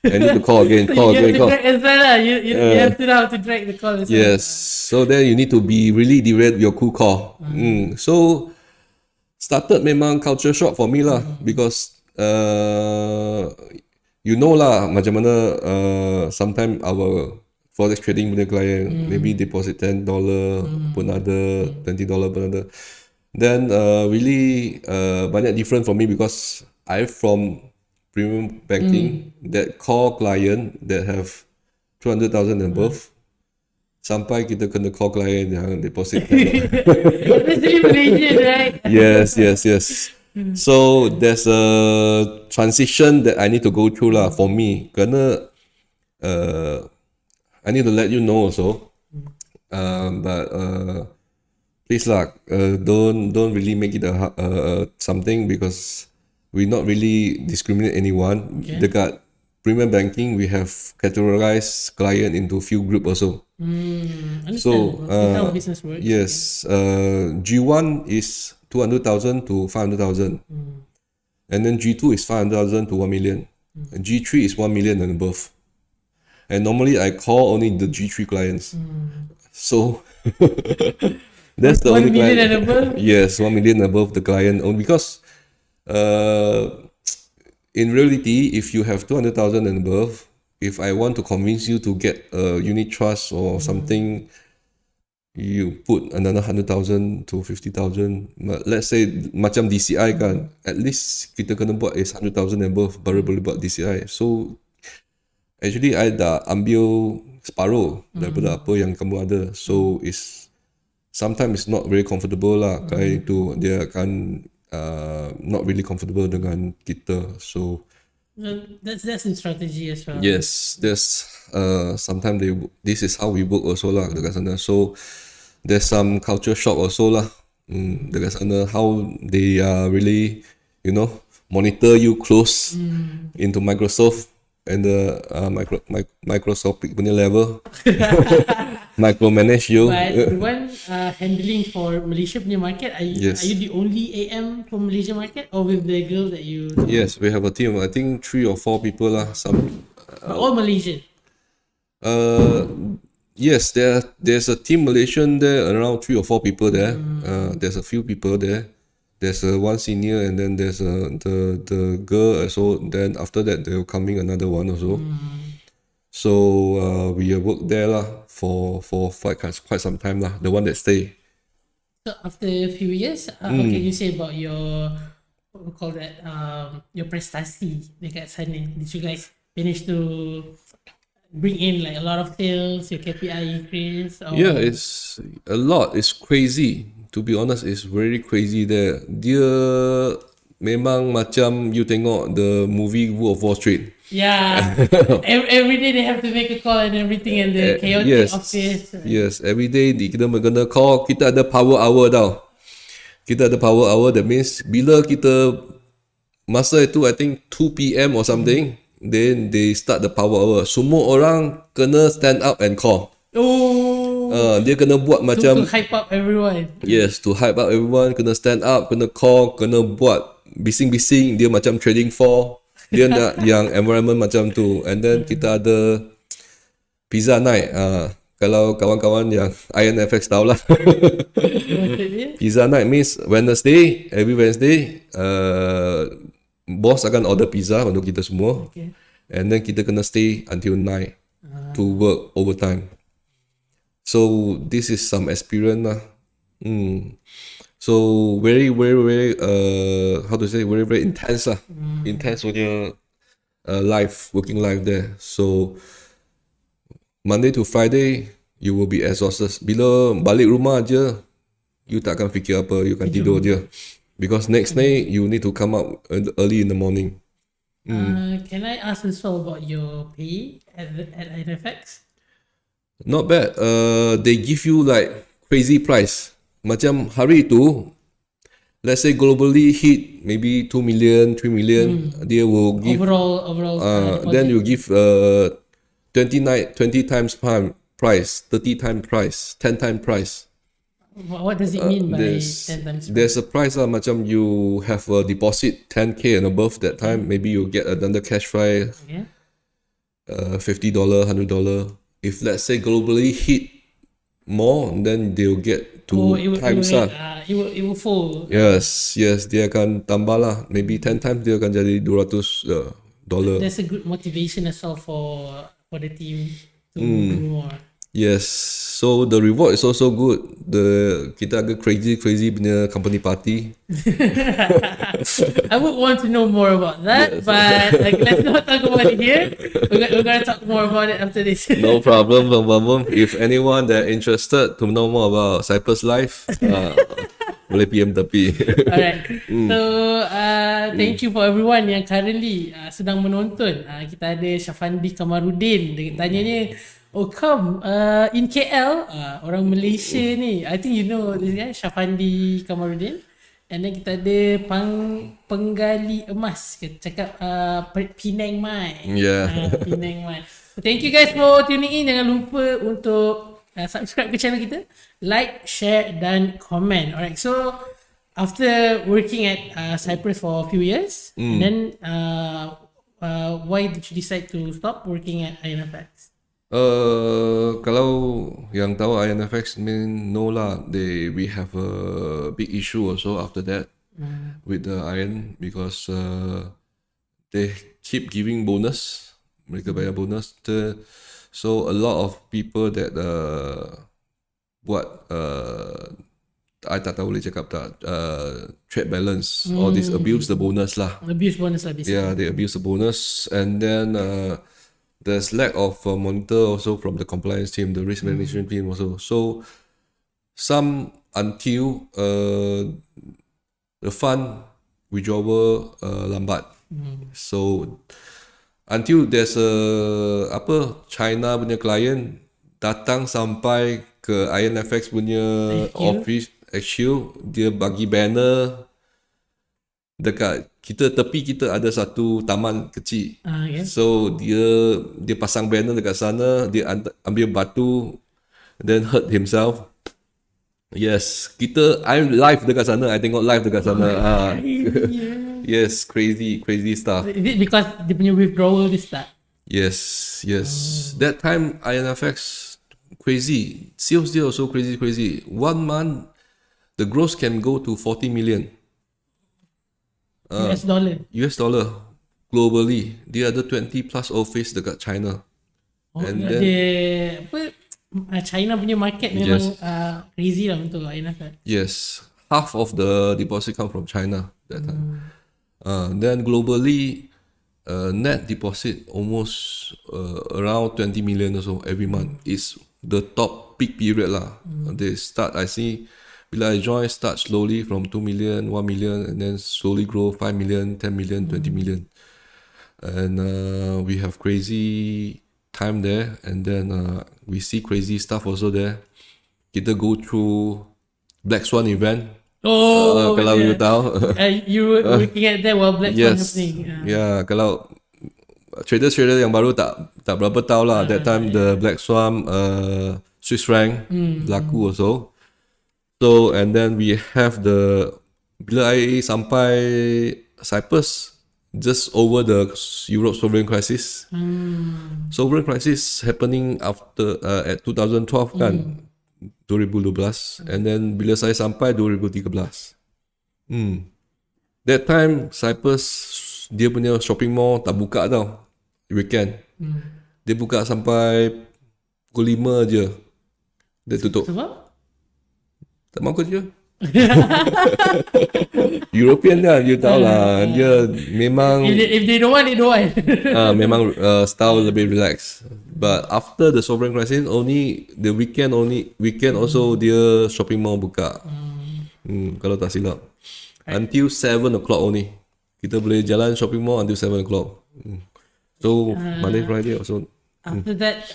I need to call again, So call you have again, to call. drag as well lah. You have to know how to drag the call as well. Yes. So then you need to be really direct with your cool call. So started memang culture shock for me lah, because you know lah macam mana sometimes our Forex trading punya client maybe deposit $10 pun ada, $20 pun ada. Then really banyak different for me, because I from premium banking that call client that have 200,000 and above, sampai kita kena call client yang deposit $10. Especially Malaysia, right? Yes. So there's a transition that I need to go through lah for me. Kerana I need to let you know also. But please lah, don't really make it a something, because we not really discriminate anyone. Dekat premium banking, we have categorized client into few group also. Understand. So That's how business works. yes, G1 is 200,000 to 500,000, and then G2 is 500,000 to 1 million, and G3 is 1 million and above. And normally I call only the G3 clients. So that's the 1 only million client. and above? Yes, 1 million above the client. Only because in reality, if you have 200,000 and above, if I want to convince you to get a unit trust or something, you put another 100,000 to 50,000. Let's say macam DCI kan, at least kita kena buat is 100,000 and above baru boleh buat DCI. So actually I dah ambil separuh daripada apa yang kamu ada. So it's sometimes it's not very comfortable lah. Kayak itu dia akan not really comfortable dengan kita. So That's in strategy as well. yes, there's sometimes this is how we work also lah dekat sana. So there's some culture shock also lah dekat sana, how they really monitor you close into Microsoft and the Microsoft punya level. Micromanage you. But the one handling for Malaysia punya market, are you the only AM for Malaysia market, or with the girl that you? Yes, we have a team. I think 3 or 4 people lah. Some But all Malaysian. yes, there's a team Malaysian there, around 3 or 4 people there. There's a few people there. There's one senior, and then there's the girl. So then after that, there will coming another one also. So we have worked there lah for quite some time lah. The one that stay. So after a few years, what can you say about your, what we call that, your prestasi dekat sana? Did you guys manage to bring in like a lot of sales, your KPI increase? Or? Yeah, it's a lot. It's crazy. To be honest, it's very crazy there. Dia memang macam you tengok the movie Wolf of Wall Street. Yeah. every day they have to make a call and everything, and the chaotic office. Yes, every day kita kena call. Kita ada power hour tau. Kita ada power hour. That means bila kita masa itu, I think 2 PM or something, then they start the power hour. Semua orang kena stand up and call. Dia kena buat macam to hype up everyone. Yes, to hype up everyone. Kena stand up, kena call, kena buat bising-bising. Dia macam trading floor. Dia nak yang environment macam tu. And then kita ada pizza night. Kalau kawan-kawan yang INFX tahu lah. Pizza night means Wednesday, every Wednesday, boss akan order pizza untuk kita semua. And then kita kena stay until night to work overtime. So this is some experience lah. So very how to say, very intense lah. Intense punya life, working life there. So Monday to Friday you will be exhausted. Bila balik rumah je, you tak akan fikir apa, you akan tidur je. Because next day you need to come up early in the morning. Can I ask also about your pay at NFX? Not bad. They give you like crazy price. macam hari itu, let's say globally hit maybe 2 million, 3 million, dia will give overall then deposit. you give 20 times price, 30 times price, 10 times price. What does it mean by 10 times? There's a price lah, macam you have a deposit 10k and above that time, maybe you get another cash prize Okay. $50, $100. If let's say globally hit more, then they'll get two times lah. It will fall. Yes, dia akan tambah lah. Maybe 10 times dia akan jadi $200. That's a good motivation as well for the team to do more. Yes, so the reward is also good. Kita agak crazy punya company party. I would want to know more about that, but let's not talk about it here. We're gonna talk more about it after this. No problem. If anyone that interested to know more about Cyprus life, boleh PM tepi. Alright. So thank you for everyone yang currently sedang menonton. Kita ada Syafandi Kamarudin. Dia tanyanya, oh Kam, in KL, orang Malaysia ni, I think you know this guy, Syafandi Kamarudin. And then kita ada penggali emas. Kita cakap Penang Mine. Yeah. Penang Mine. So, thank you guys for tuning in. Jangan lupa untuk subscribe ke channel kita, like, share dan comment. Alright, so after working at Cyprus for a few years, and then why did you decide to stop working at INFX? Kalau yang tahu INFX, no lah. We have a big issue also after that with the iron, because they keep giving bonus. Mereka bayar bonus. So a lot of people that buat I tak tahu boleh cakap tak, trade balance, all this abuse the bonus lah. Abuse bonus lah basically. Yeah, they abuse the bonus, and then there's lack of monitor also from the compliance team, the risk management team also. So some until the fund withdrawal lambat. So until there's China punya client datang sampai ke INFX punya office HQ, dia bagi banner dekat tepi kita ada satu taman kecil. Okay. So dia pasang banner dekat sana, dia ambil batu, then hurt himself. Yes, I'm live dekat sana, I tengok live dekat sana. Yes, crazy stuff. Is it because dia punya withdrawal dia start? Yes. That time INFX crazy. Sales dia also crazy. 1 month the gross can go to 40 million. US dollar. Globally. Dia ada 20 plus office dekat China. And then China punya market memang crazy lah untuk INFX. Yes. Half of the deposit come from China that time. Then globally, net deposit almost around 20 million or so every month. Is the top peak period lah. They start, I see, bila I join, start slowly from 2 million, 1 million, and then slowly grow 5 million, 10 million, 20 million. And we have crazy time there, and then we see crazy stuff also there. Kita go through Black Swan event. Kalau you tahu. You were working at that while Black Swan happening. Yeah, kalau trader yang baru tak berapa tahu lah. That time the Black Swan Swiss franc berlaku also. So and then we have bila I sampai Cyprus, just over the Europe sovereign crisis. Sovereign crisis happening after at 2012 kan. 2012, and then bila saya sampai 2013. That time Cyprus dia punya shopping mall tak buka tau weekend. Dia buka sampai pukul 5 je. Dia tutup. Sebab? Tak mahu kerja. European lah, you tahu lah. Dia memang if they don't want, they don't want. memang style lebih relax. But after the sovereign crisis, only the weekend also dia shopping mall buka. Kalau tak silap. Until 7 o'clock only. Kita boleh jalan shopping mall until 7 o'clock. So Monday, Friday also. After that,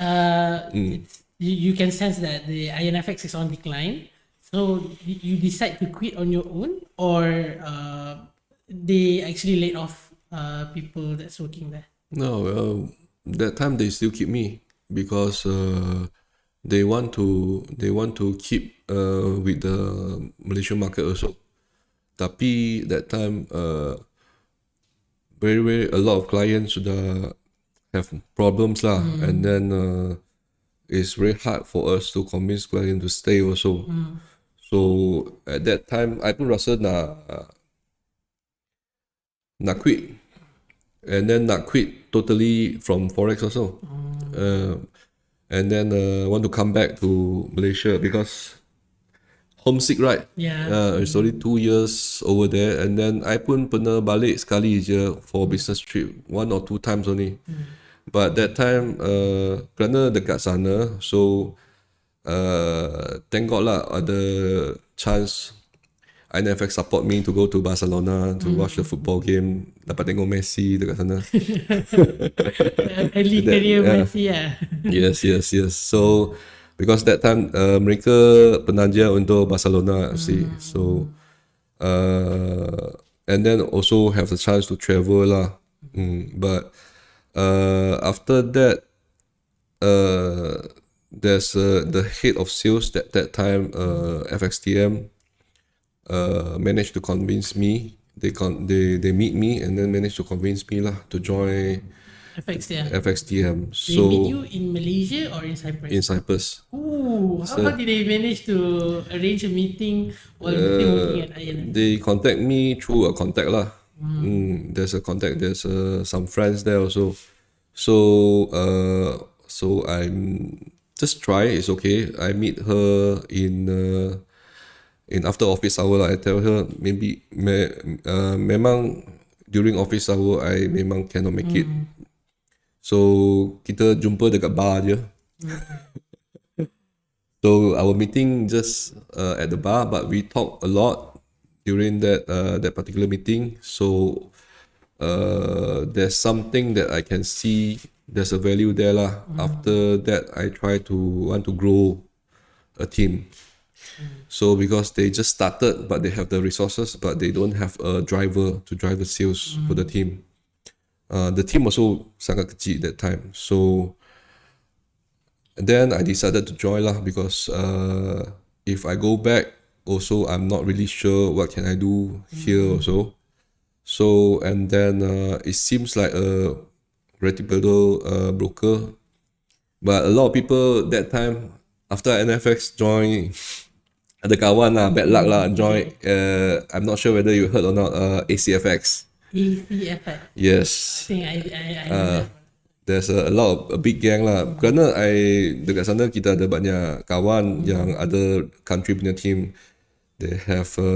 you can sense that the INFX is on decline. So you decide to quit on your own, or they actually laid off people that's working there? No, that time they still keep me because they want to keep with the Malaysian market also. Tapi that time very a lot of clients sudah have problems lah, and then it's very hard for us to convince client to stay also. So at that time I pun rasa nak quit, and then nak quit totally from Forex also. And then want to come back to Malaysia because homesick, right? Yeah. It's only 2 years over there, and then I pun pernah balik sekali je for business trip, 1 or 2 times only. But that time kerana dekat sana, so thank God lah ada chance INFX support me to go to Barcelona to watch the football game, dapat tengok Messi dekat sana. Early career Messi lah. Yes. So because that time mereka penaja untuk Barcelona FC. So and then also have the chance to travel lah. But after that there's the head of sales that time, FXTM, managed to convince me. They meet me and then managed to convince me lah to join FXTM. They So meet you in Malaysia or in Cyprus? in Cyprus. Ooh, how did they manage to arrange a meeting while still working at INFX? They contact me through a contact lah. There's a contact. There's some friends there also. So I'm just try. It's okay. I meet her in after office hour lah. I tell her maybe memang during office hour I memang cannot make it. So kita jumpa dekat bar je. So our meeting just at the bar, but we talk a lot during that particular meeting. So there's something that I can see. There's a value there lah. After that, I try to want to grow a team. So because they just started, but they have the resources, but they don't have a driver to drive the sales for the team. The team also sangat kecil that time. So then I decided to join lah because if I go back, also I'm not really sure what can I do here also. So and then it seems like a reputable broker, but a lot of people that time after NFX join, ada kawan lah, bad luck lah, join. I'm not sure whether you heard or not. ACFX. ACFX. Yes. I think I There's a lot of a big gang lah. Kerana dekat sana kita ada banyak kawan yang ada country punya team. They have a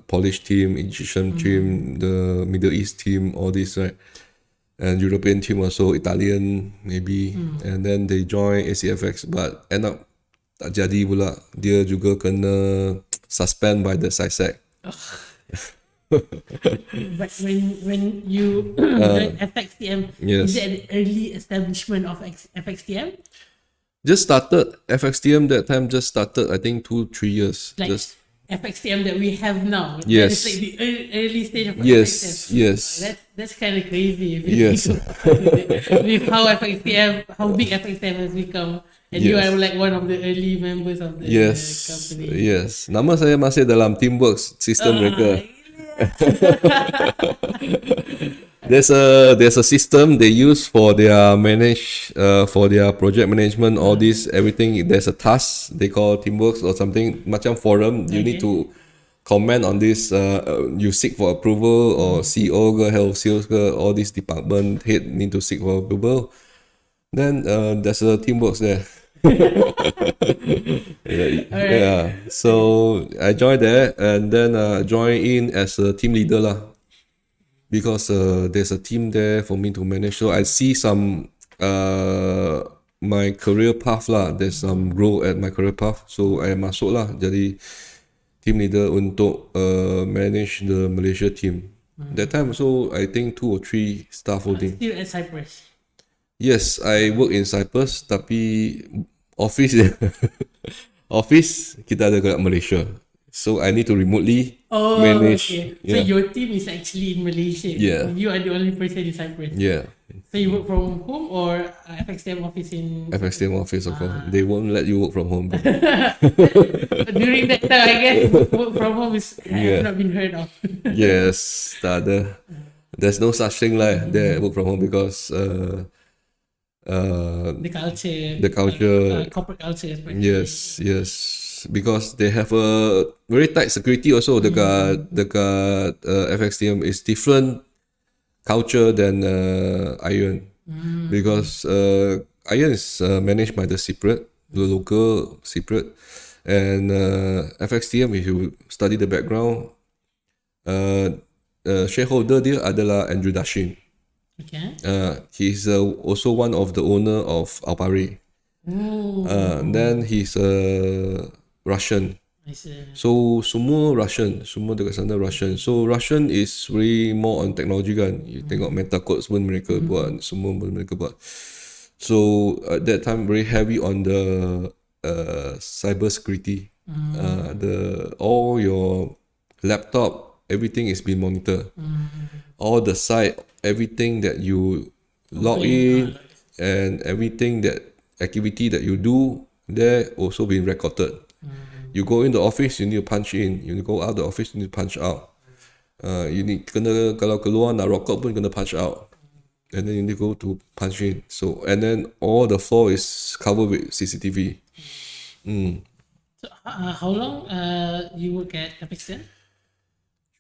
Polish team, Egyptian team, the Middle East team, all this, right? And European team also, Italian maybe. And then they join ACFX, but end up tak jadi pula. Dia juga kena suspend by the SISEC. But when you joined FXTM, Yes. is it an early establishment of FXTM? Just started, FXTM that time just started, I think 2-3 years. Like Just FXTM that we have now. Yes. That is like the early stage of Yes, FXTM. yes. That's kind of crazy. If you Yes. think about it. With how big FXTM has become, and you Yes. are like one of the early members of the Yes, company. yes. Nama saya masih dalam Teamworks system mereka. There's a system they use for their for their project management, all this everything. There's a task they call Teamworks or something, macam forum. You need to comment on this. You seek for approval, or CEO ke, head of sales ke, all this department head need to seek for approval. Then there's a Teamworks there. Yeah. So I joined there, and then joined in as a team leader lah. Because there's a team there for me to manage. So I see some my career path lah. There's some growth at my career path. So I masuk lah jadi team leader untuk manage the Malaysia team. That time also I think 2 or 3 staff holding. Still at Cyprus. Yes, I work in Cyprus, tapi office office kita ada kat Malaysia. So I need to remotely manage. Okay. So your team is actually in Malaysia. Yeah. You are the only person in Cyprus. Yeah. So you work from home or FXTM office in FXTM office, of course. They won't let you work from home. during that time, I guess work from home has not been heard of. Yes, tak ada. There's no such thing like that work from home because The culture, corporate culture especially. yes, because they have a very tight security also. Dekat FXTM is different culture than Iron, because Iron is managed by the local Cypriot, and FXTM, if you study the background, shareholder dia adalah Andrew Dashin. Okay. He's also one of the owner of Alpari. Then he's Russian. I see. So semua dekat sana Russian. So Russian is really more on technology kan. You tengok meta codes pun mereka buat, semua pun mereka buat. So at that time very heavy on the cyber security. All your laptop, everything is being monitored. All the site, everything that you log in and everything that activity that you do there also being recorded. You go in the office, you need to punch in. You go out the office, you need to punch out. You need kalau keluar nak rokok pun kena punch out. And then you need to go to punch in. So and then all the floor is covered with CCTV. So how long you work at FXTM?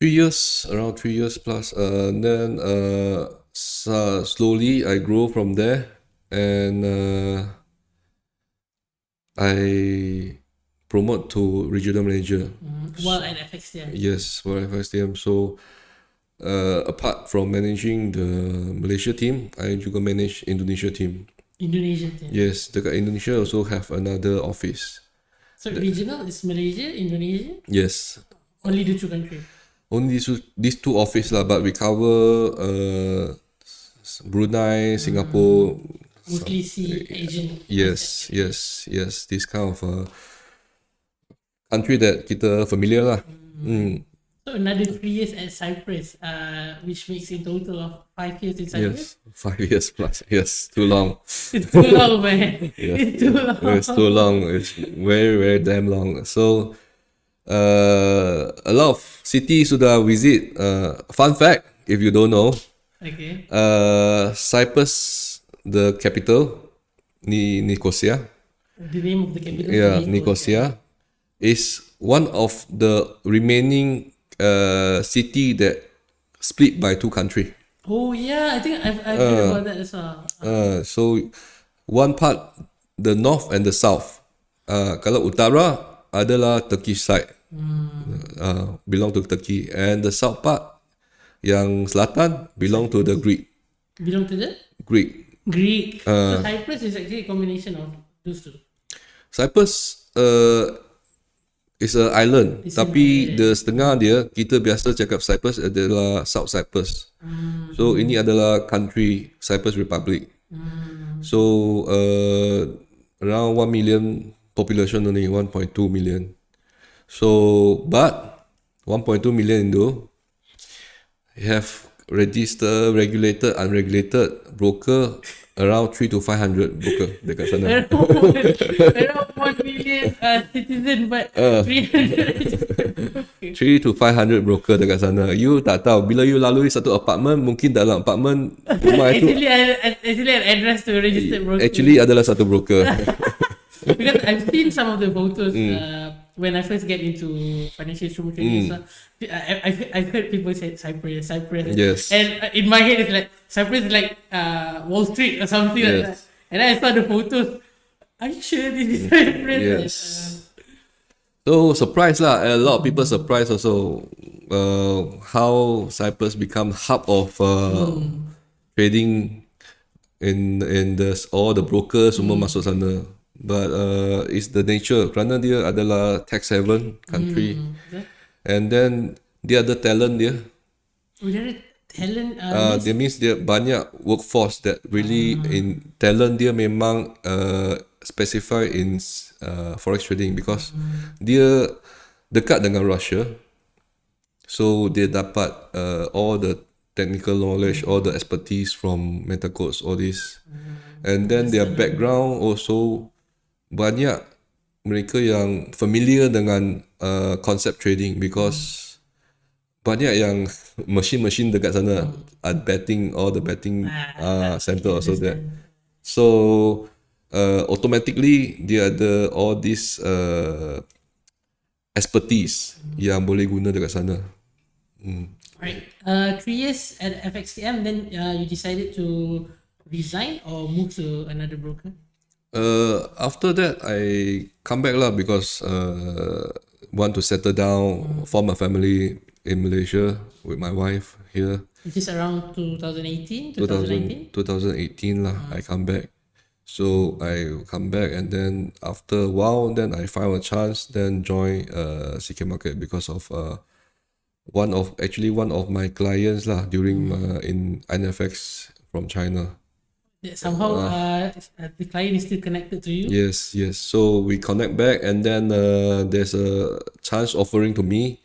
3 years, around 3 years plus. Then slowly I grow from there, and I promote to regional manager. While at FXTM? Yes, for FSTM. So apart from managing the Malaysia team, I juga manage Indonesia team. Indonesia team? Yes, dekat Indonesia also have another office. So regional is Malaysia, Indonesia? Yes. Only the two countries? Only these two office lah, but we cover Brunei, Singapore. Mostly Asian. Yes. This kind of country that kita familiar lah. So another 3 years at Cyprus, which makes in total of 5 years in Cyprus? Yes, 5 years plus. Yes, too long. It's too long, man. Yes. It's too long. It's too long. It's very, very damn long. So a lot of cities sudah visit. Fun fact, if you don't know, Okay. Cyprus, the capital, Nicosia. The name of the capital? Yeah, Nicosia is one of the remaining city that split by two countries. Oh yeah, I think I've heard about that as well. So one part, the north and the south. Kalau utara adalah Turkish side, belong to Turkey, and the south part, yang selatan, belong to the Greek. Belong to the? Greek. So Cyprus is actually a combination of those two. Cyprus is an island, tapi the setengah dia, kita biasa cakap Cyprus adalah South Cyprus. So ini adalah country, Cyprus Republic. So around 1 million population, only 1.2 million. So but 1.2 million tu have registered, regulated, unregulated broker around 3 to 500 broker dekat sana. Around 1 million citizen, but 300. 3 to 500 broker dekat sana. You tak tahu, bila you lalui satu apartment, mungkin dalam apartment rumah itu Actually an address to registered broker. actually adalah satu broker. Because I've seen some of the photos when I first get into financial instrument trading. So I've heard people say Cyprus. Yes. And in my head it's like Cyprus is like Wall Street or something like that. And then I saw the photos. Are you sure this is Cyprus? Yes. So surprised lah. A lot of people surprised also how Cyprus become hub of trading in all the brokers semua masuk sana. But it's the nature, kerana dia adalah tax haven country, and then dia ada talent dia. Dia ada talent. That means dia banyak workforce that really in talent dia memang specify in forex trading because dia dekat dengan Russia, so dia dapat all the technical knowledge, all the expertise from meta codes, all this, and then their background also banyak mereka yang familiar dengan concept trading because banyak yang machine dekat sana are betting, all the betting center also there. So automatically dia ada all this expertise yang boleh guna dekat sana. Right. 3 years at FXTM, then you decided to resign or move to another broker? After that I come back lah because want to settle down, form a family in Malaysia with my wife here. It is around 2018, 2019? 2018 lah, I come back. So I come back and then after a while, then I found a chance, then join CK Market because of one of my clients lah during in NFX from China. Somehow the client is still connected to you? Yes. So we connect back and then there's a chance offering to me.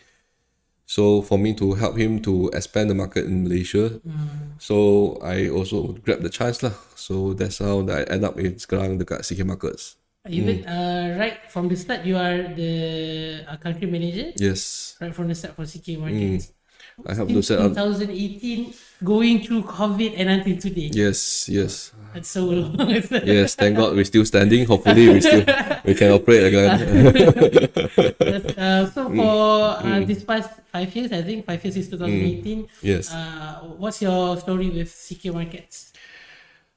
So for me to help him to expand the market in Malaysia. So I also grabbed the chance lah. So that's how I end up in sekarang dekat CK Markets. Even right from the start, you are the country manager? Yes. Right from the start for CK Markets. I have to set up. 2018, going through COVID and until today. Yes. That's so long. Yes, thank God we're still standing. Hopefully we can operate again. So for this past 5 years, I think 5 years is 2018. Yes. What's your story with CK Markets?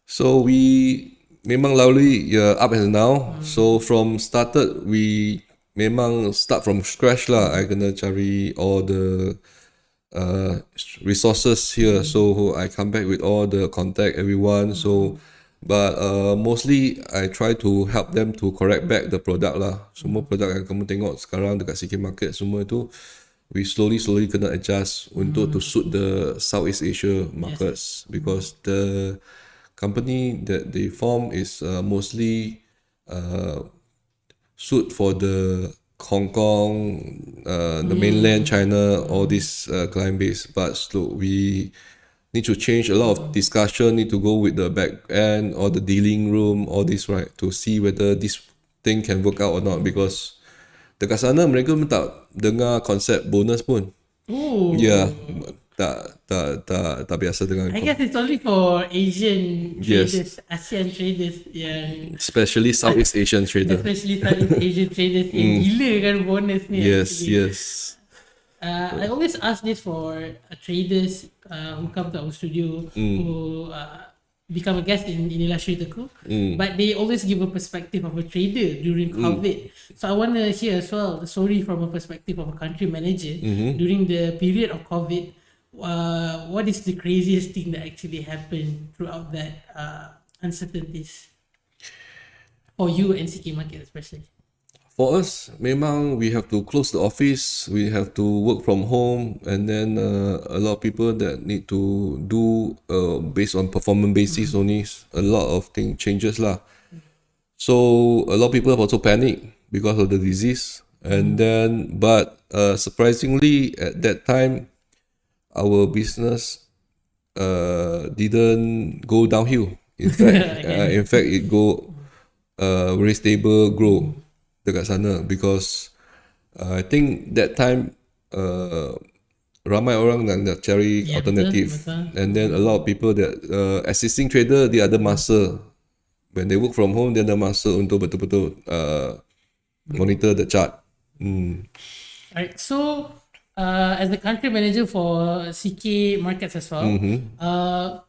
So we memang lalui up and down. So from started we memang start from scratch lah. I kena cari all the resources here, so I come back with all the contact everyone. So but mostly I try to help them to correct back the product lah. Semua produk yang kamu tengok sekarang dekat CK Market semua itu we slowly kena adjust untuk to suit the Southeast Asia markets, because the company that they form is mostly suit for the Hong Kong, the mainland China, all this client base. But we need to change a lot of discussion, need to go with the back end or the dealing room, all this, right, to see whether this thing can work out or not. Because dekat sana mereka tak dengar konsep bonus pun. Yeah, tak biasa dengan. I guess it's only for Asian traders, ASEAN traders yang, especially Southeast Asian traders. Especially Southeast Asian traders yang gila kan bonus ni. Yes. I always ask this for traders who come to our studio, who become a guest in Inilah Ceritaku, but they always give a perspective of a trader during COVID. So I want to hear as well the story from a perspective of a country manager during the period of COVID. What is the craziest thing that actually happened throughout that uncertainties for you and CK Market especially? For us, memang we have to close the office, we have to work from home, and then a lot of people that need to do based on performance basis only. A lot of things changes lah. So a lot of people have also panicked because of the disease, and then but surprisingly at that time, our business didn't go downhill. In fact, it go very stable, grow dekat sana, because I think that time ramai orang nak cari alternative, betul. and then a lot of people that existing trader dia ada masa when they work from home, dia ada masa untuk betul-betul monitor the chart. Alright, so as the country manager for CK Markets as well,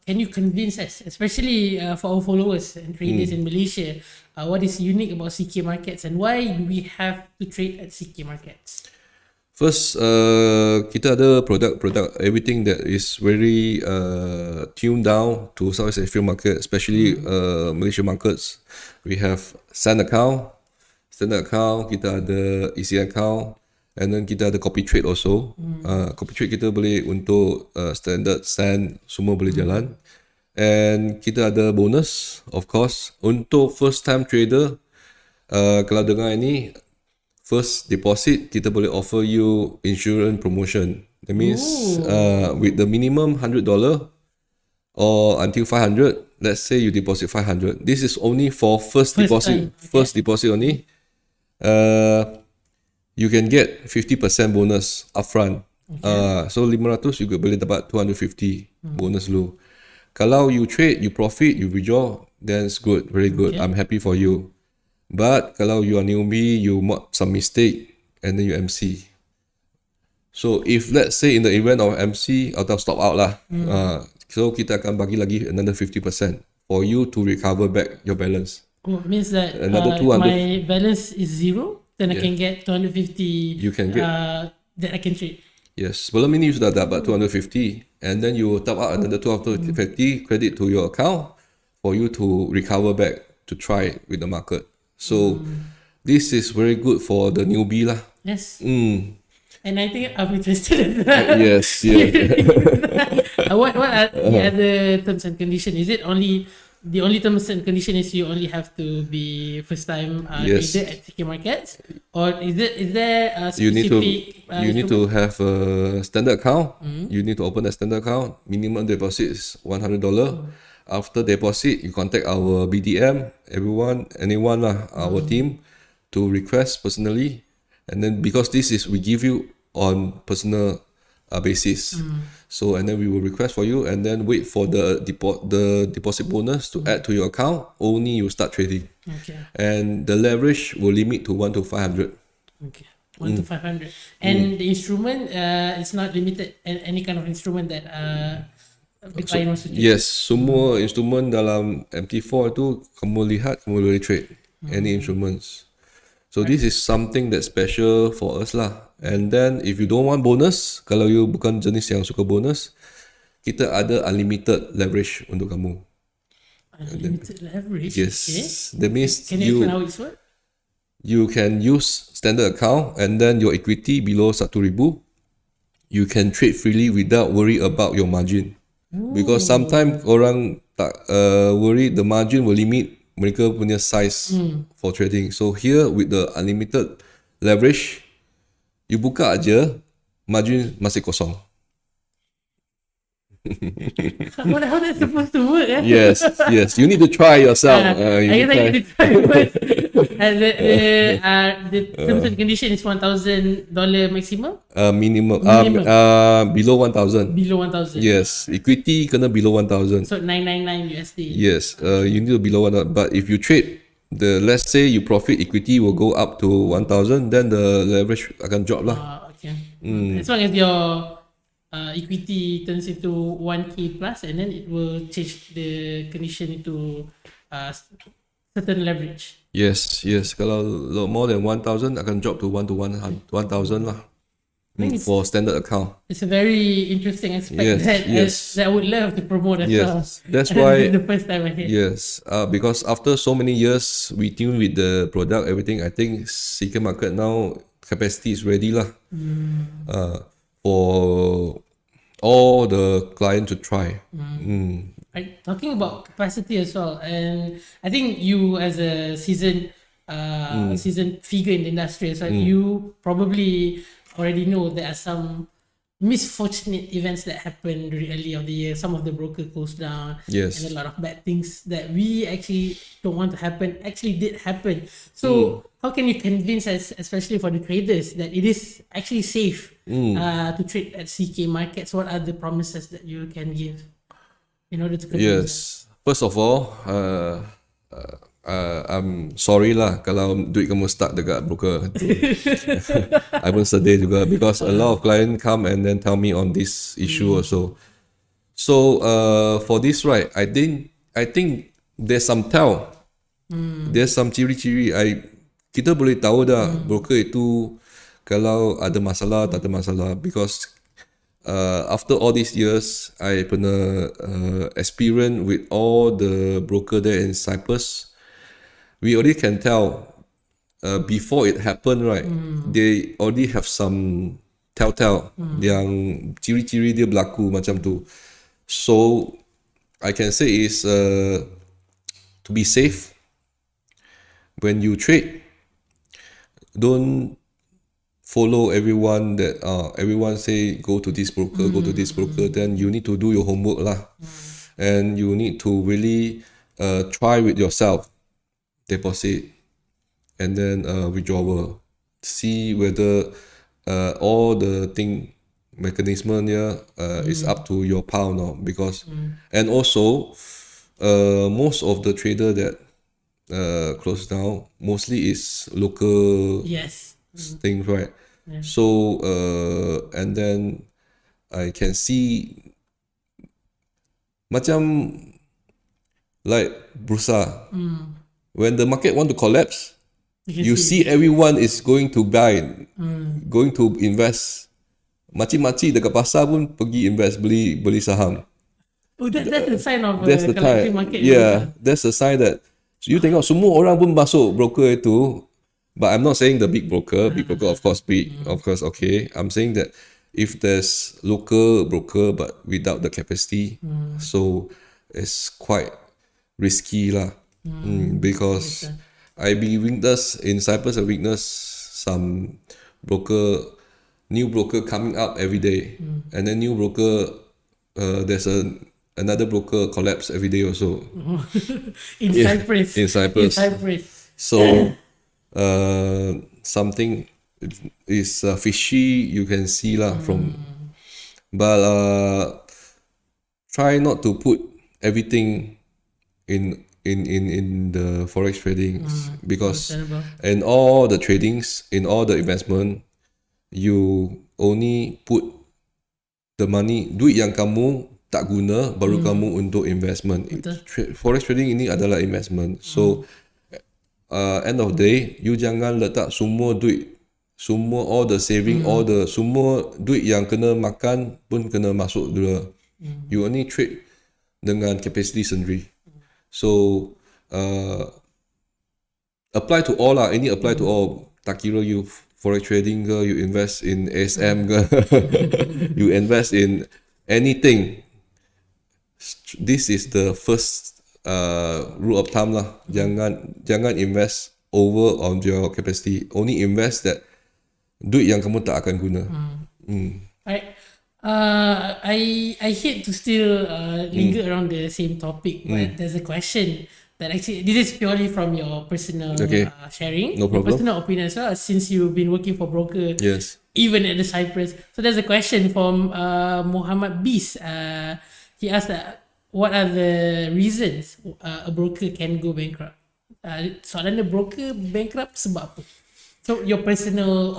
can you convince us, especially for our followers and traders in Malaysia, what is unique about CK Markets and why do we have to trade at CK Markets? First, kita ada product everything that is very tuned down to Southeast Asian market, especially Malaysia markets. We have standard account, kita ada easy account, and then kita ada copy trade also. Copy trade kita boleh untuk standard, stand, semua boleh jalan. And kita ada bonus, of course. Untuk first time trader, kalau dengar ini, first deposit, kita boleh offer you insurance promotion. That means with the minimum $100 or until 500, let's say you deposit 500. This is only for first deposit. First deposit only. You can get 50% bonus upfront. So 500 you boleh dapat 250 bonus lu. Kalau you trade, you profit, you withdraw, then it's good, very good. I'm happy for you. But kalau you are newbie, you make some mistake, and then you MC. So if let's say in the event of MC atau stop out lah, so kita akan bagi lagi another 50% for you to recover back your balance. Oh, it means that Another 200. my balance is 0, then I can get 250. You can get that I can trade. Yes, sebelum ini you sudah dapat 250, and then you top up another 250 credit to your account for you to recover back to try with the market. So this is very good for the newbie lah. Yes. And I think I'm interested in that. Yes. What are the other terms and conditions? Is it only the only terms and condition is you only have to be first time trader at CK Markets, or is there a specific? You need to have a standard account. You need to open a standard account. Minimum deposit is $100. After deposit, you contact our BDM, anyone lah, our team, to request personally. And then because this is we give you on personal basis. So and then we will request for you and then wait for the deposit bonus to add to your account. Only you start trading. Okay. And the leverage will limit to 1 to 500. Okay. 1 to 500. And the instrument, it's not limited any kind of instrument that the client wants to trade. Yes, semua instrumen dalam MT4 itu kamu lihat, kamu boleh trade any instruments. So this is something that's special for us lah. And then if you don't want bonus, kalau you bukan jenis yang suka bonus, kita ada unlimited leverage untuk kamu. Unlimited leverage? Yes. Okay. That means Can you explain how it's work? you can use standard account and then your equity below 1,000, you can trade freely without worry about your margin. Because sometimes orang tak worry the margin will limit mereka punya size for trading. So here with the unlimited leverage, you buka aja, margin masih kosong. How that's supposed to work? Yes. You need to try yourself. I guess I need to try first. The terms and condition is $1,000 maximum? Minimum. Below 1,000. Below 1,000. Yes. Equity kena below 1,000. So $999 USD. Yes. You need to below 1,000. But if you trade, let's say you profit, equity will go up to 1,000, then the leverage akan drop lah. Okay. As long as your equity turns into 1K plus, and then it will change the condition into certain leverage. Yes. Kalau more than 1,000 akan drop to 1,000 lah. For standard account. It's a very interesting aspect that I would love to promote as well. That's why the first time I heard. Yes, because after so many years we tune with the product, everything, I think CK Market now capacity is ready lah. For all the client to try. Right, talking about capacity as well, and I think you as a seasoned figure in the industry, so you probably already know there are some misfortunate events that happened during early of the year. Some of the broker closed down, Yes. and a lot of bad things that we actually don't want to happen actually did happen. So how can you convince us, especially for the traders, that it is actually safe to trade at CK Markets? What are the promises that you can give in order to convince us? Yes. First of all, I'm sorry lah kalau duit kamu stuck dekat broker. I pun sedih juga because a lot of client come and then tell me on this issue also. So for this, right, I think there's some tell. There's some ciri-ciri. Kita boleh tahu dah broker itu kalau ada masalah, tak ada masalah, because after all these years, I pernah experience with all the broker there in Cyprus. We already can tell before it happened, right? They already have some telltale yang ciri-ciri dia berlaku macam tu. So I can say is to be safe when you trade. Don't follow everyone that everyone say go to this broker, go to this broker. Then you need to do your homework lah, and you need to really try with yourself, deposit, and then withdrawal. See whether all the thing mechanism here is up to your power now, because and also most of the trader that close down mostly is local Yes. things, right? So and then I can see macam like bursa, when the market want to collapse, you see everyone is going to buy, going to invest. Makcik-makcik dekat pasar pun pergi invest, beli saham. Oh, that's the sign of That's the collapsing time. market. Yeah, that's the sign that you tengok semua orang pun masuk broker itu. But I'm not saying the big broker of course big, of course okay. I'm saying that if there's local broker but without the capacity, so it's quite risky lah. Because I be witness in Cyprus, I witness some new broker coming up every day, and then new broker there's another broker collapse every day also. In Cyprus. In Cyprus. So something is fishy, you can see lah from, but try not to put everything in the forex trading, because in all the tradings, in all the investment, you only put the money, duit yang kamu tak guna baru kamu untuk investment. Forex trading ini adalah investment. So end of the day, you jangan letak semua duit, semua all the saving, all the semua duit yang kena makan pun kena masuk dulu. You only trade dengan capacity sendiri. So apply to all lah. Ini apply to all. Tak kira you forex trading ke, you invest in ASM ke, you invest in anything. This is the first rule of thumb lah. Jangan invest over on your capacity. Only invest that duit yang kamu tak akan guna. Right. I hate to still linger around the same topic, but there's a question that actually, this is purely from your personal sharing, No problem. your personal opinion as well, since you've been working for broker, Yes. even at the Cyprus. So there's a question from Muhammad Bis. He asked what are the reasons a broker can go bankrupt? Soalan broker bankrupt sebab apa? So your personal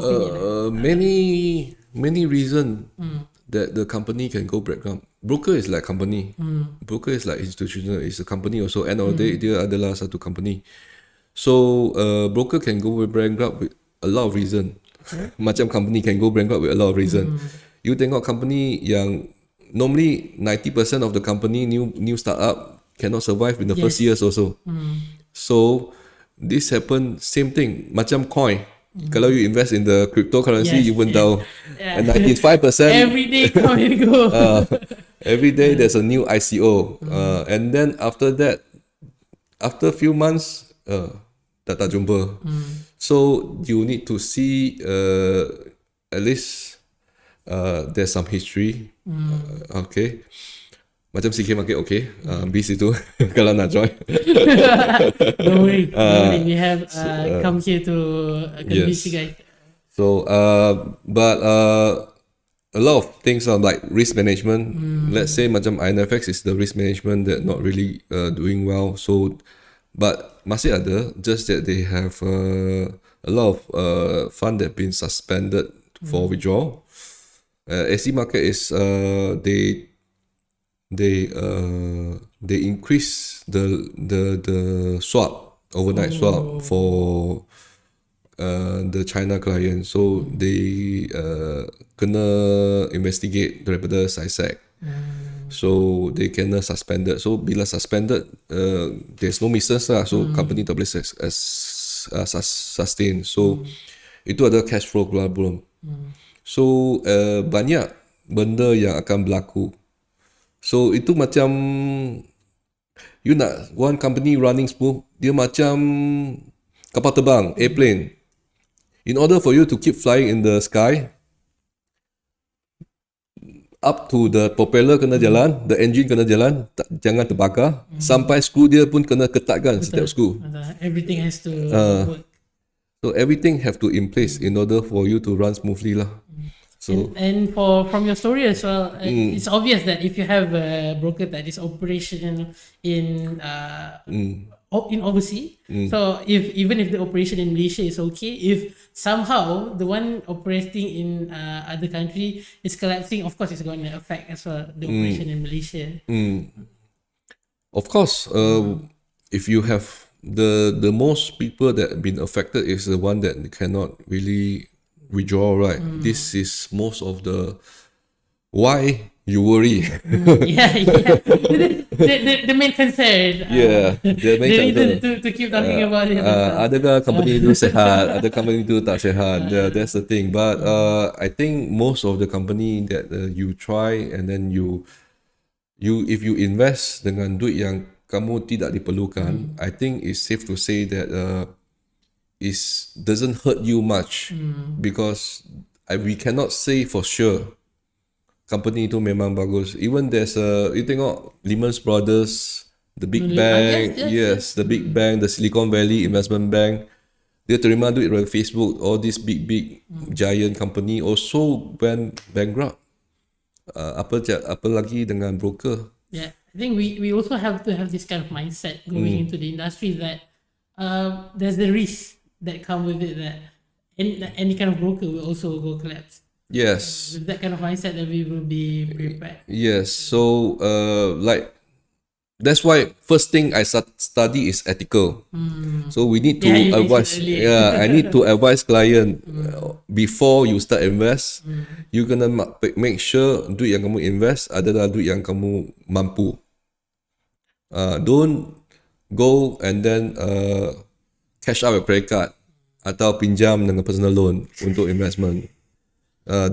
opinion. Many reason that the company can go bankrupt. Broker is like company. Broker is like institutional. It's a company also. End of the day, dia adalah satu company. So broker can go bankrupt with a lot of reason. Macam company can go bankrupt with a lot of reason. You tengok company yang normally 90% of the company new startup cannot survive in the first years also. So this happen same thing. Macam coin. Kalau you invest in the cryptocurrency, you won't tahu. And 95% Every day come and go. every day there's a new ICO. And then after that, after a few months, tak jumpa. So you need to see at least there's some history. Okay. Macam CK market okay. Bis itu kalau nak join. Don't worry. We have come here to convince you guys. So but a lot of things are like risk management. Let's say macam INFX is the risk management that not really doing well. So but masih ada, just that they have a lot of fund that been suspended for withdrawal. SC market is they increase the swap, overnight swap for the China client. So they kena investigate daripada SISEC. So they kena suspended. So bila suspended, there's no misses lah. So company tak boleh sustain. So itu ada cash flow problem. So banyak benda yang akan berlaku. So itu macam You nak one company running smooth, dia macam kapal terbang, airplane. In order for you to keep flying in the sky, up to the propeller kena jalan, the engine kena jalan, jangan terbakar. Sampai skru dia pun kena ketatkan setiap skru. Everything has to work. So everything have to in place in order for you to run smoothly lah. So And from your story as well, it's obvious that if you have a broker that is operational in overseas, so even if the operation in Malaysia is okay, if somehow the one operating in other country is collapsing, of course it's going to affect as well the operation in Malaysia. of course, if you have the most people that have been affected is the one that cannot really withdraw, right? This is most of the why you worry. Yeah. The main concern. The main the reason concern. to keep talking about it. Adakah company itu sehat? Ada company itu tak sehat? That's the thing. But I think most of the company that you try and then you if you invest dengan duit yang kamu tidak diperlukan, I think it's safe to say that doesn't hurt you much because we cannot say for sure company itu memang bagus. Even there's you tengok Lehman Brothers, the big bank, yes, the big bank, the Silicon Valley Investment Bank, dia terima duit dari Facebook, all these big giant company also went bankrupt. Apa lagi dengan broker? Yeah, I think we also have to have this kind of mindset going into the industry that there's the risk that come with it, that any kind of broker will also go collapse. Yes. With that kind of mindset, that we will be prepared. Yes. So like that's why first thing I study is ethical. So we need to you advise. mentioned earlier. I need to advise client before you start invest. You gonna make sure duit yang kamu invest adalah duit yang kamu mampu. Don't go and then cash out your credit card atau pinjam dengan personal loan untuk investment.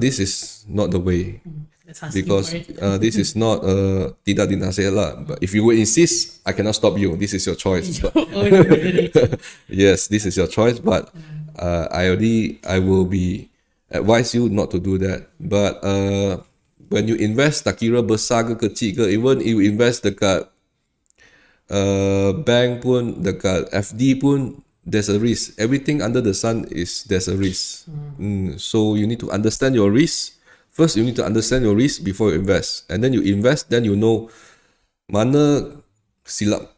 This is not the way. Because this is not tidak dinasihat lah. But if you will insist, I cannot stop you. This is your choice. But yes, this is your choice. But I will be advise you not to do that. But when you invest, tak kira besar ke kecil ke, even if you invest dekat bank pun, dekat FD pun, there's a risk. Everything under the sun there's a risk. So you need to understand your risk. First, you need to understand your risk before you invest. And then you invest, then you know mana silap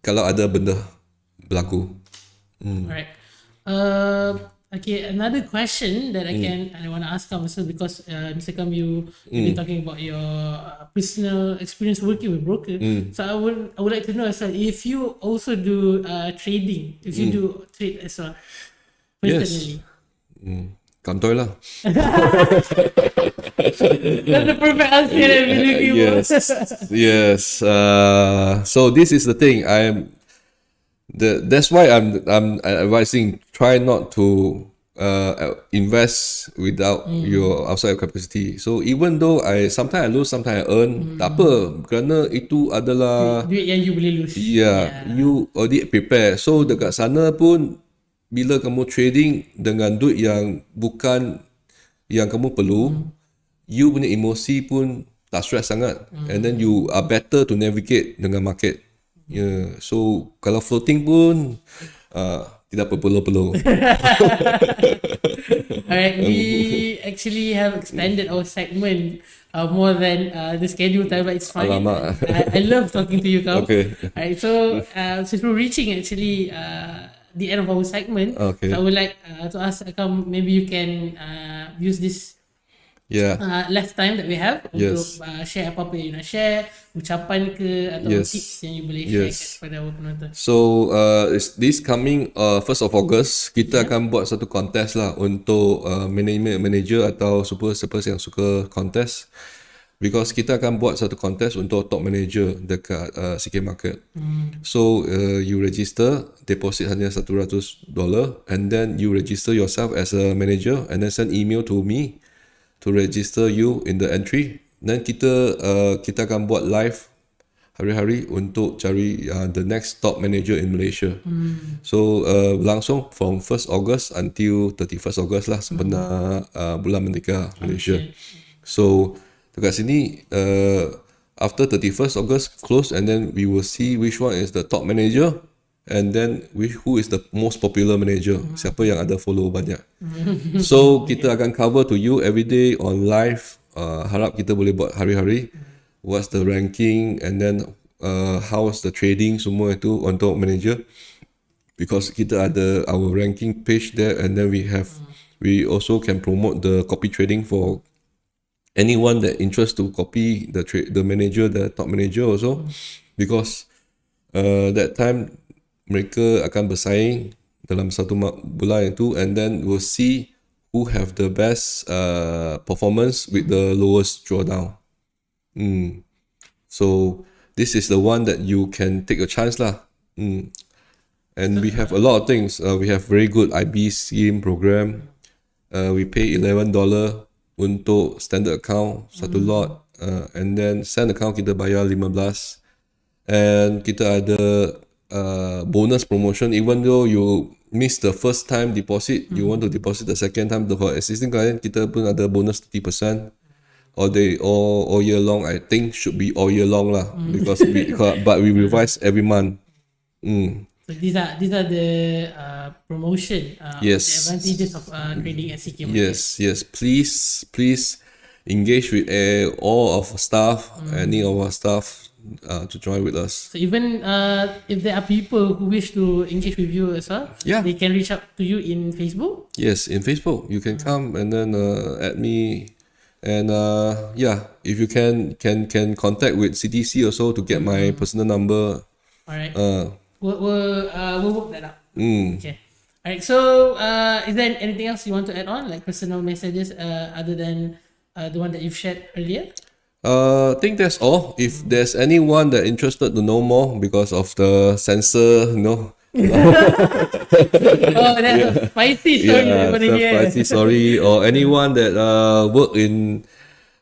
kalau ada benda berlaku. Alright. Okay, another question that I want to ask Kam also, because Mr. Kam, you've been talking about your personal experience working with broker. So I would like to know as well if you also do trading, if you do trade as well personally. Yes. Kantoi lah. That's the perfect answer that I've been looking for. Yes. So this is the thing. That's why I'm advising, try not to invest without your outside capacity. So even though sometimes I lose, sometimes I earn, tak apa, kerana itu adalah duit yang you boleh lose. You already prepare. So dekat sana pun, bila kamu trading dengan duit yang bukan yang kamu perlu, you punya emosi pun tak stress sangat, and then you are better to navigate dengan market. So kalau floating pun tidak perlu. Alright, we actually have extended our segment more than the schedule time, but it's fine. I love talking to you, Kam. Okay. Alright, so since we're reaching actually the end of our segment, so I would like to ask Kam, maybe you can use this left time that we have untuk share apa-apa yang nak share, ucapan ke atau tips yang you boleh share kepada our penonton. So this coming 1st of August, kita akan buat satu contest lah untuk manager atau super yang suka contest. Because kita akan buat satu contest untuk top manager dekat CK Market. So you register, deposit hanya $100, and then you register yourself as a manager, and then send email to me to register you in the entry. Then kita akan buat live hari-hari untuk cari the next top manager in Malaysia. So langsung from 1st August until 31st August lah sebenar bulan Merdeka Malaysia. So dekat sini after 31st August close, and then we will see which one is the top manager, and then who is the most popular manager, siapa yang ada follow banyak. So kita akan cover to you every day on live. Harap kita boleh buat hari-hari. What's the ranking, and then how's the trading semua itu untuk manager, because kita ada our ranking page there, and then we also can promote the copy trading for anyone that interest to copy the manager, the top manager also, because that time mereka akan bersaing dalam satu bulan itu, and then we'll see who have the best performance with the lowest drawdown. So this is the one that you can take a chance lah. And we have a lot of things. We have very good IB scheme program. We pay $11 untuk standard account satu lot, and then send account kita bayar 15. And kita ada bonus promotion, even though you miss the first time deposit, you want to deposit the second time. For existing client, kita pun ada bonus 30%. All year long. I think should be all year long lah, because but we revise every month. So these are the promotion, Yes. the advantages of trading at CK Market. Yes. Please engage with all of staff, any of our staff to join with us. So even if there are people who wish to engage with you as well, they can reach out to you in Facebook. Yes, in Facebook you can come and then add me. And if you can contact with CTC also to get my personal number. Alright. We'll work that out. Okay. Alright. So is there anything else you want to add on, like personal messages other than the one that you've shared earlier? I think that's all. If there's anyone that interested to know more because of the censor, Oh, that's spicy story. Spicy story, or anyone that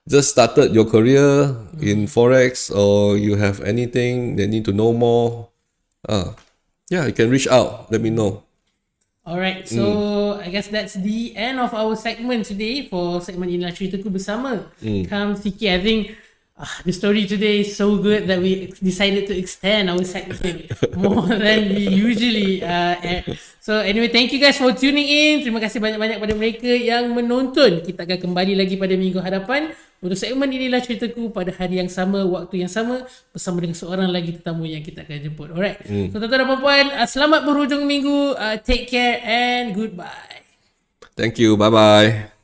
just started your career in Forex, or you have anything they need to know more, you can reach out. Let me know. Alright, so I guess that's the end of our segment today for segment Inilah Ceritaku bersama Kam CK. I think the story today is so good that we decided to extend our segment more than we usually add. So anyway, thank you guys for tuning in. Terima kasih banyak-banyak pada mereka yang menonton. Kita akan kembali lagi pada minggu hadapan untuk segmen Inilah Ceritaku pada hari yang sama, waktu yang sama, bersama dengan seorang lagi tetamu yang kita akan jemput. Alright, so tuan-tuan dan puan-puan, selamat berhujung minggu. Take care and goodbye. Thank you. Bye bye.